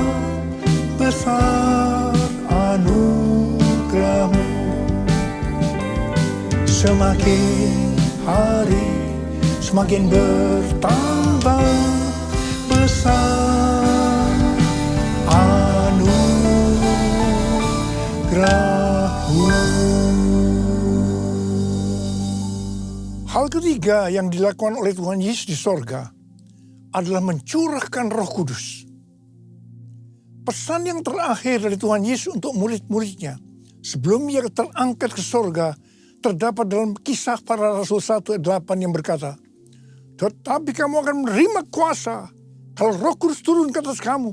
Besar anugerah-Mu, semakin hari semakin bertambah. Besar anugerah-Mu. Hal ketiga yang dilakukan oleh Tuhan Yesus di sorga adalah mencurahkan Roh Kudus. Pesan yang terakhir dari Tuhan Yesus untuk murid-muridnya sebelum ia terangkat ke sorga terdapat dalam Kisah Para Rasul 1 ayat 8 yang berkata, "Tetapi kamu akan menerima kuasa kalau Roh Kudus turun ke atas kamu,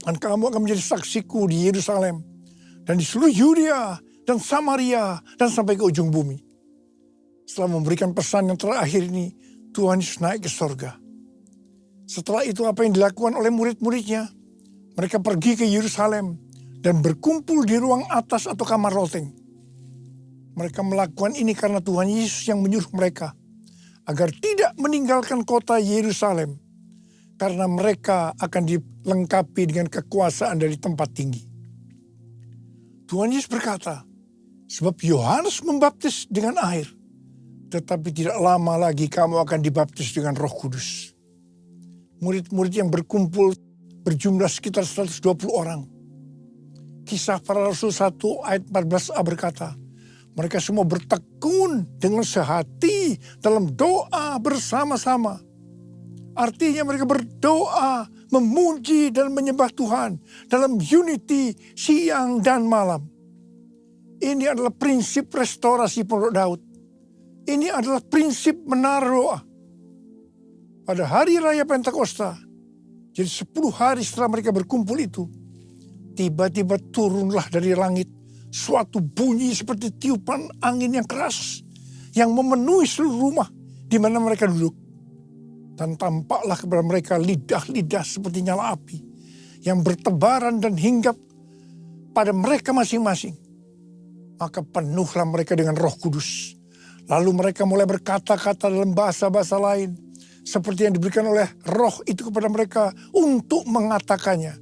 dan kamu akan menjadi saksiku di Yerusalem dan di seluruh Yudea dan Samaria dan sampai ke ujung bumi." Setelah memberikan pesan yang terakhir ini, Tuhan Yesus naik ke sorga. Setelah itu apa yang dilakukan oleh murid-muridnya? Mereka pergi ke Yerusalem dan berkumpul di ruang atas atau kamar loteng. Mereka melakukan ini karena Tuhan Yesus yang menyuruh mereka agar tidak meninggalkan kota Yerusalem, karena mereka akan dilengkapi dengan kekuasaan dari tempat tinggi. Tuhan Yesus berkata, "Sebab Yohanes membaptis dengan air, tetapi tidak lama lagi kamu akan dibaptis dengan Roh Kudus." Murid-murid yang berkumpul berjumlah sekitar 120 orang. Kisah Para Rasul 1 ayat 14a berkata, mereka semua bertekun dengan sehati dalam doa bersama-sama. Artinya mereka berdoa, memuji dan menyembah Tuhan dalam unity siang dan malam. Ini adalah prinsip restorasi Pondok Daud. Ini adalah prinsip menara doa. Pada hari raya Pentakosta, jadi 10 hari setelah mereka berkumpul itu, tiba-tiba turunlah dari langit suatu bunyi seperti tiupan angin yang keras yang memenuhi seluruh rumah di mana mereka duduk. Dan tampaklah kepada mereka lidah-lidah seperti nyala api yang bertebaran dan hinggap pada mereka masing-masing. Maka penuhlah mereka dengan Roh Kudus. Lalu mereka mulai berkata-kata dalam bahasa-bahasa lain seperti yang diberikan oleh Roh itu kepada mereka untuk mengatakannya.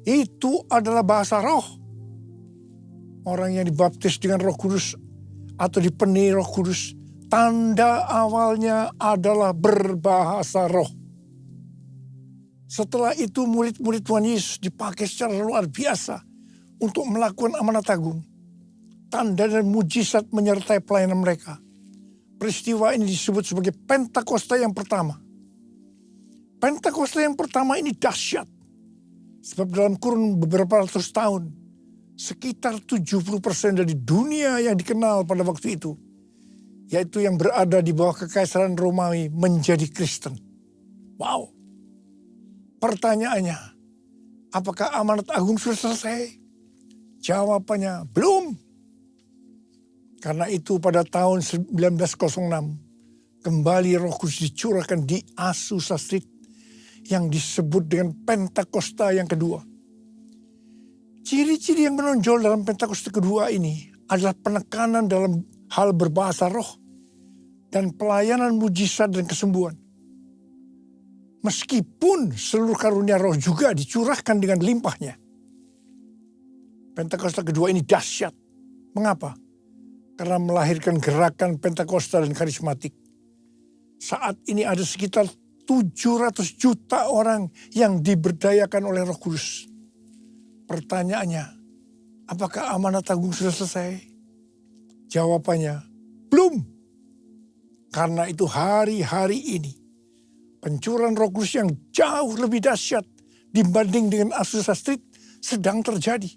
Itu adalah bahasa roh. Orang yang dibaptis dengan Roh Kudus atau dipenuhi Roh Kudus, tanda awalnya adalah berbahasa roh. Setelah itu murid-murid Tuhan Yesus dipakai secara luar biasa untuk melakukan amanat agung. Tanda dan mujizat menyertai pelayanan mereka. Peristiwa ini disebut sebagai Pentakosta yang pertama. Pentakosta yang pertama ini dahsyat. Sebab dalam kurun beberapa ratus tahun, sekitar 70% dari dunia yang dikenal pada waktu itu, yaitu yang berada di bawah kekaisaran Romawi, menjadi Kristen. Wow. Pertanyaannya, apakah amanat agung sudah selesai? Jawabannya, belum. Karena itu pada tahun 1906, kembali Roh Kudus dicurahkan di Azusa Street yang disebut dengan Pentakosta yang kedua. Ciri-ciri yang menonjol dalam Pentakosta kedua ini adalah penekanan dalam hal berbahasa roh dan pelayanan mujizat dan kesembuhan. Meskipun seluruh karunia roh juga dicurahkan dengan limpahnya. Pentakosta kedua ini dahsyat. Mengapa? Karena melahirkan gerakan Pentakosta dan karismatik. Saat ini ada sekitar 700 juta orang yang diberdayakan oleh Roh Kudus. Pertanyaannya, apakah amanat agung sudah selesai? Jawabannya, belum. Karena itu hari-hari ini, pencurahan Roh Kudus yang jauh lebih dahsyat dibanding dengan Azusa Street sedang terjadi.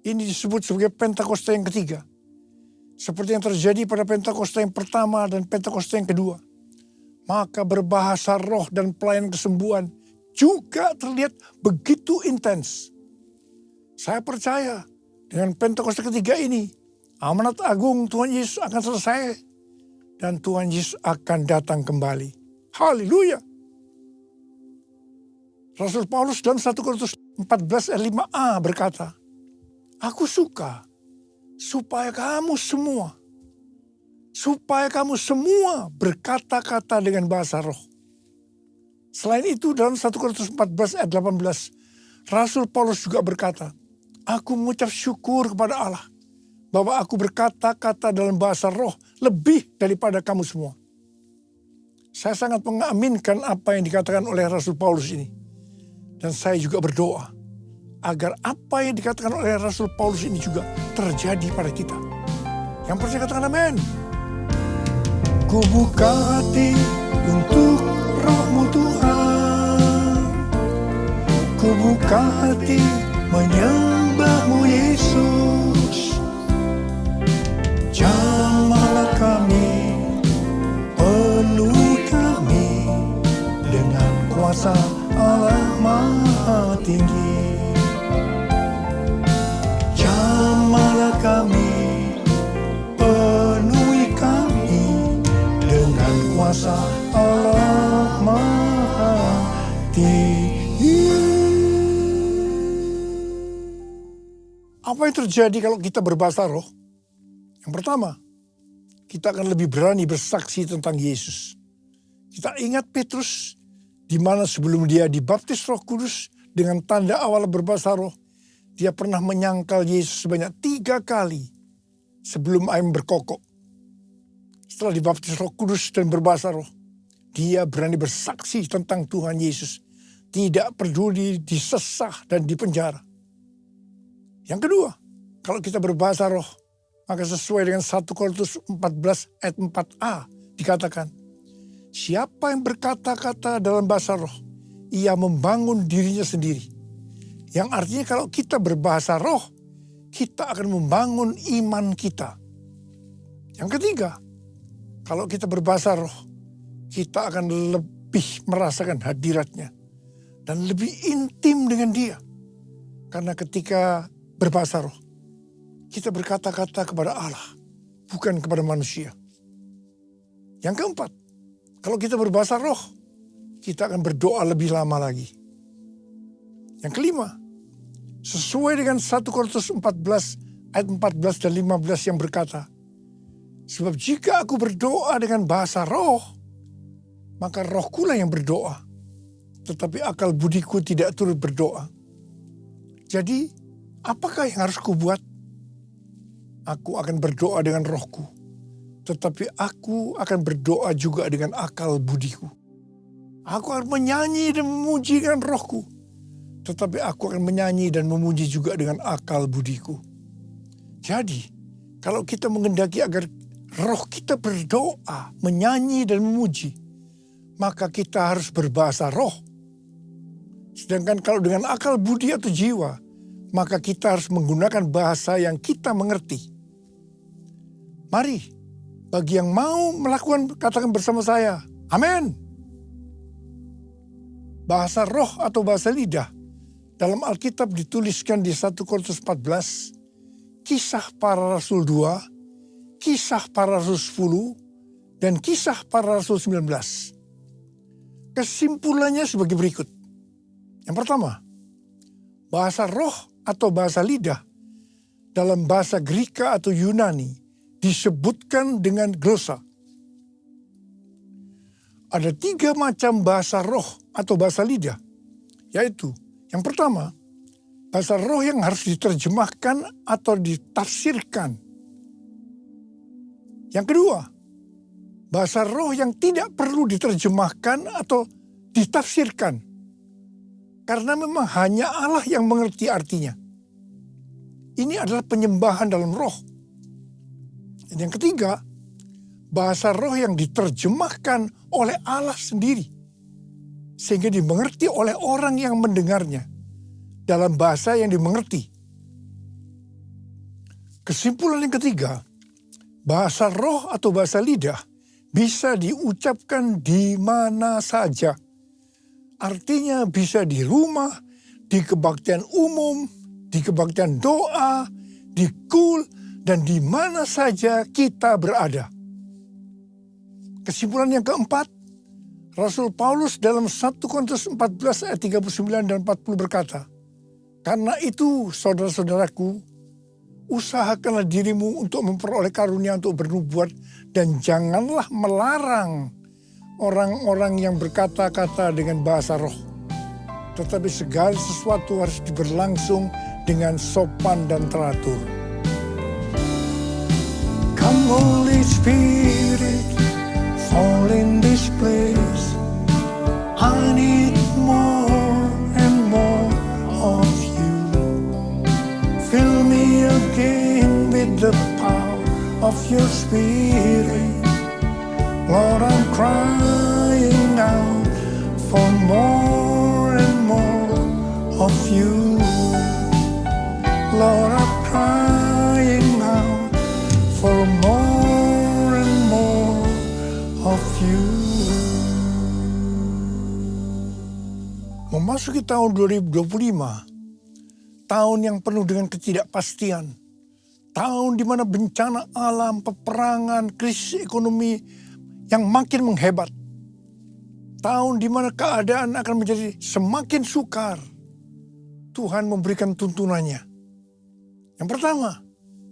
Ini disebut sebagai Pentakosta yang ketiga. Seperti yang terjadi pada Pentakosta yang pertama dan Pentakosta yang kedua. Maka berbahasa roh dan pelayanan kesembuhan juga terlihat begitu intens. Saya percaya dengan Pentakosta ketiga ini, amanat agung Tuhan Yesus akan selesai dan Tuhan Yesus akan datang kembali. Haleluya. Rasul Paulus dalam 1 Korintus 14 ayat 5a berkata, aku suka supaya kamu semua berkata-kata dengan bahasa roh. Selain itu dalam 1 Korintus 14 ayat 18, Rasul Paulus juga berkata, aku mengucap syukur kepada Allah bahwa aku berkata-kata dalam bahasa roh lebih daripada kamu semua. Saya sangat mengaminkan apa yang dikatakan oleh Rasul Paulus ini. Dan saya juga berdoa agar apa yang dikatakan oleh Rasul Paulus ini juga terjadi pada kita. Yang percaya katakan amin. Ku buka hati untuk roh-Mu Tuhan. Ku buka hati menyembah-Mu Yesus. Jamahlah kami, penuhi kami dengan kuasa Allah Maha Tinggi. Jamahlah kami, penuhi kami dengan kuasa Allah Maha Tinggi. Apa yang terjadi kalau kita berbahasa roh? Yang pertama, kita akan lebih berani bersaksi tentang Yesus. Kita ingat Petrus, di mana sebelum dia dibaptis Roh Kudus dengan tanda awal berbahasa roh, dia pernah menyangkal Yesus sebanyak 3 kali sebelum ayam berkokok. Setelah dibaptis Roh Kudus dan berbahasa roh, dia berani bersaksi tentang Tuhan Yesus, tidak peduli disesah dan dipenjara. Yang kedua, kalau kita berbahasa roh, maka sesuai dengan 1 Korintus 14 ayat 4a dikatakan, siapa yang berkata-kata dalam bahasa roh, ia membangun dirinya sendiri. Yang artinya kalau kita berbahasa roh, kita akan membangun iman kita. Yang ketiga, kalau kita berbahasa roh, kita akan lebih merasakan hadiratnya dan lebih intim dengan dia. Karena ketika berbahasa roh, kita berkata-kata kepada Allah, bukan kepada manusia. Yang keempat, kalau kita berbahasa roh, kita akan berdoa lebih lama lagi. Yang kelima, sesuai dengan 1 Korintus 14 ayat 14 dan 15 yang berkata, sebab jika aku berdoa dengan bahasa roh, maka rohkulah yang berdoa, tetapi akal budiku tidak turut berdoa. Jadi, apakah yang harus kubuat? Aku akan berdoa dengan rohku, tetapi aku akan berdoa juga dengan akal budiku. Aku akan menyanyi dan memuji dengan rohku, tetapi aku akan menyanyi dan memuji juga dengan akal budiku. Jadi, kalau kita mengendaki agar roh kita berdoa, menyanyi dan memuji, maka kita harus berbahasa roh. Sedangkan kalau dengan akal budi atau jiwa, maka kita harus menggunakan bahasa yang kita mengerti. Mari, bagi yang mau melakukan, katakan bersama saya, amin. Bahasa roh atau bahasa lidah dalam Alkitab dituliskan di 1 Korintus 14, Kisah Para Rasul 2, Kisah Para Rasul 10, dan Kisah Para Rasul 19. Kesimpulannya sebagai berikut. Yang pertama, bahasa roh atau bahasa lidah dalam bahasa Greka atau Yunani disebutkan dengan glosa. Ada 3 macam bahasa roh atau bahasa lidah, yaitu yang pertama, bahasa roh yang harus diterjemahkan atau ditafsirkan. Yang kedua, bahasa roh yang tidak perlu diterjemahkan atau ditafsirkan, karena memang hanya Allah yang mengerti artinya. Ini adalah penyembahan dalam roh. Dan yang ketiga, bahasa roh yang diterjemahkan oleh Allah sendiri, sehingga dimengerti oleh orang yang mendengarnya dalam bahasa yang dimengerti. Kesimpulan yang ketiga, bahasa roh atau bahasa lidah bisa diucapkan di mana saja. Artinya bisa di rumah, di kebaktian umum, di kebaktian doa, di kul, dan di mana saja kita berada. Kesimpulan yang keempat, Rasul Paulus dalam 1 Korintus 14 ayat 39 dan 40 berkata, "Karena itu saudara-saudaraku, usahakanlah dirimu untuk memperoleh karunia untuk bernubuat dan janganlah melarang orang-orang yang berkata-kata dengan bahasa roh. Tetapi segala sesuatu harus berlangsung dengan sopan dan teratur." Come Holy Spirit, fall in this place. I need more and more of you. Fill me again with the power of your Spirit. Lord, I'm crying out for more and more of you. Lord, I'm crying out for more and more of you. Memasuki tahun 2025, tahun yang penuh dengan ketidakpastian, tahun di mana bencana alam, peperangan, krisis ekonomi yang makin menghebat, tahun di mana keadaan akan menjadi semakin sukar. Tuhan memberikan tuntunannya. Yang pertama,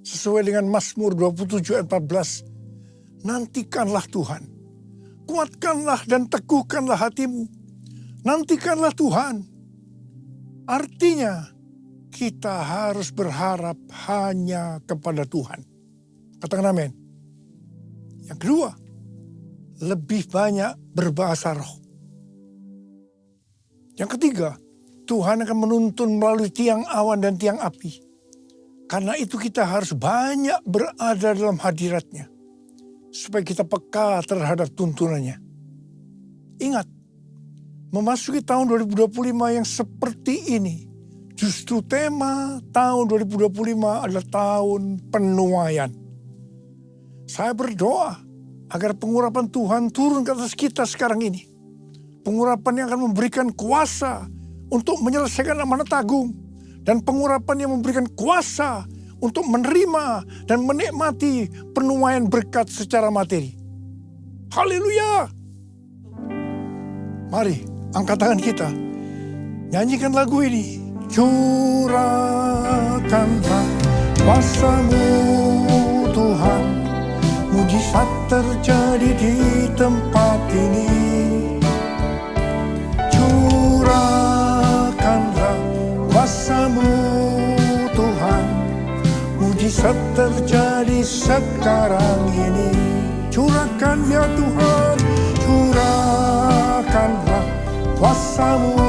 sesuai dengan Mazmur 27 ayat 14, nantikanlah Tuhan, kuatkanlah dan teguhkanlah hatimu. Nantikanlah Tuhan. Artinya kita harus berharap hanya kepada Tuhan. Katakan amin. Yang kedua, lebih banyak berbahasa roh. Yang ketiga, Tuhan akan menuntun melalui tiang awan dan tiang api. Karena itu kita harus banyak berada dalam hadirat-Nya, supaya kita peka terhadap tuntunannya. Ingat, memasuki tahun 2025 yang seperti ini, justru tema tahun 2025 adalah tahun penuaian. Saya berdoa agar pengurapan Tuhan turun ke atas kita sekarang ini. Pengurapan yang akan memberikan kuasa untuk menyelesaikan amanat agung. Dan pengurapan yang memberikan kuasa untuk menerima dan menikmati penuaian berkat secara materi. Haleluya! Mari, angkat tangan kita. Nyanyikan lagu ini. Curahkanlah kuasa-Mu Tuhan. Mujizat terjadi di tempat ini. Curahkanlah kuasa-Mu Tuhan. Mujizat terjadi sekarang ini. Curahkan ya Tuhan. Curahkanlah kuasa-Mu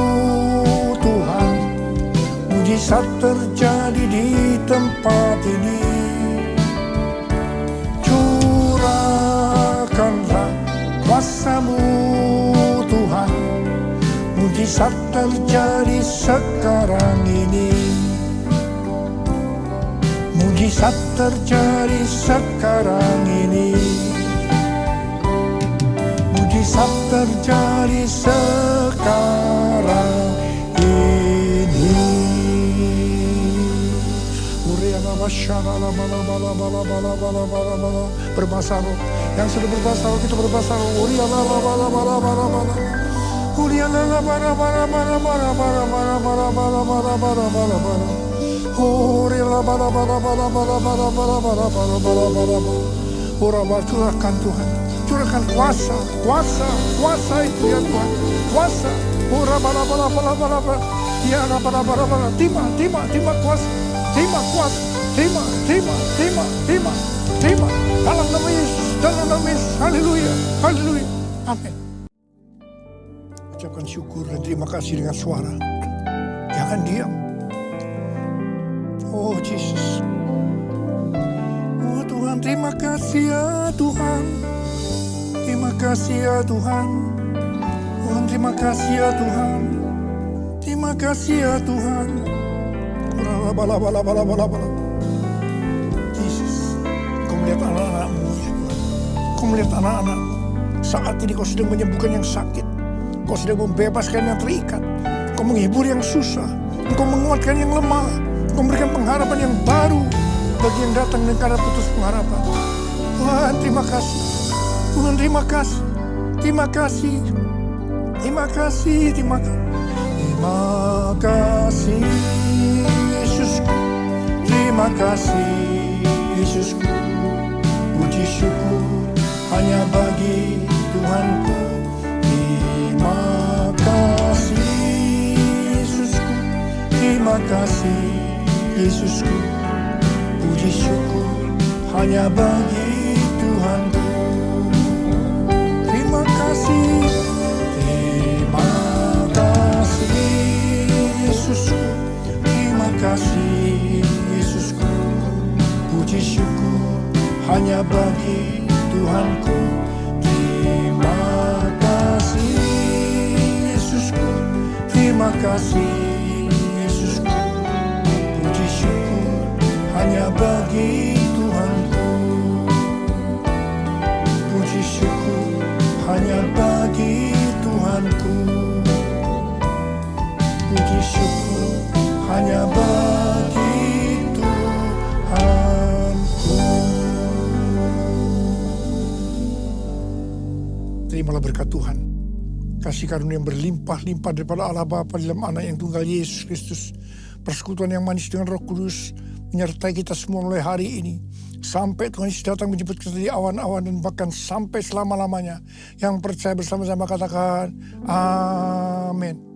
Tuhan. Mujizat terjadi di tempat ini. Curahkanlah kuasa-Mu Tuhan. Mujizat terjadi sekarang ini. Mujizat terjadi sekarang ini. Mujizat terjadi sekarang ini. Berbahasa roh. Yang sudah berbahasa roh, kita berbahasa roh. Curahkan Tuhan. Curahkan kuasa, kuasa, kuasa itu ya Tuhan. Kuasa. Terima kuasa. Terima kuasa. Terima. Dalam nama Yesus. Dalam nama Yesus. Haleluya. Haleluya. Amin. Ucapkan syukur dan terima kasih dengan suara. Jangan diam. Oh Yesus. Oh Tuhan, terima kasih ya Tuhan. Terima kasih ya Tuhan. Tuhan, terima kasih ya Tuhan. Terima kasih ya Tuhan. Yesus, Kau melihat anak-anak-Mu ya Tuhan. Kau melihat anak-anak-Mu. Saat ini Kau sedang menyembuhkan yang sakit. Kau sedang membebaskan yang terikat. Kau menghibur yang susah. Kau menguatkan yang lemah. Kau memberikan pengharapan yang baru bagi yang datang dengan keadaan putus pengharapan. Tuhan, terima kasih. Tuhan, terima kasih. Terima kasih. Terima kasih, terima kasih. Terima kasih Yesusku, terima kasih Yesusku. Puji syukur hanya bagi Tuhanku. Terima kasih Yesusku, terima kasih Yesusku. Puji syukur hanya bagi Tuhanku. Terima kasih, terima kasih Yesusku, terima kasih Yesusku. Puji syukur hanya bagi Tuhanku. Terima kasih Yesusku, terima kasih Yesusku. Puji syukur hanya bagi Tuhanku. Puji syukur hanya bagi Tuhanku. Puji syukur hanya bagi Tuhanku. Terimalah berkat Tuhan, kasih karunia yang berlimpah-limpah daripada Allah Bapa dalam Anak yang tunggal Yesus Kristus, persekutuan yang manis dengan Roh Kudus menyertai kita semua mulai hari ini sampai Tuhan Yesus datang menjemput kita di awan-awan dan bahkan sampai selama-lamanya. Yang percaya bersama-sama katakan amin.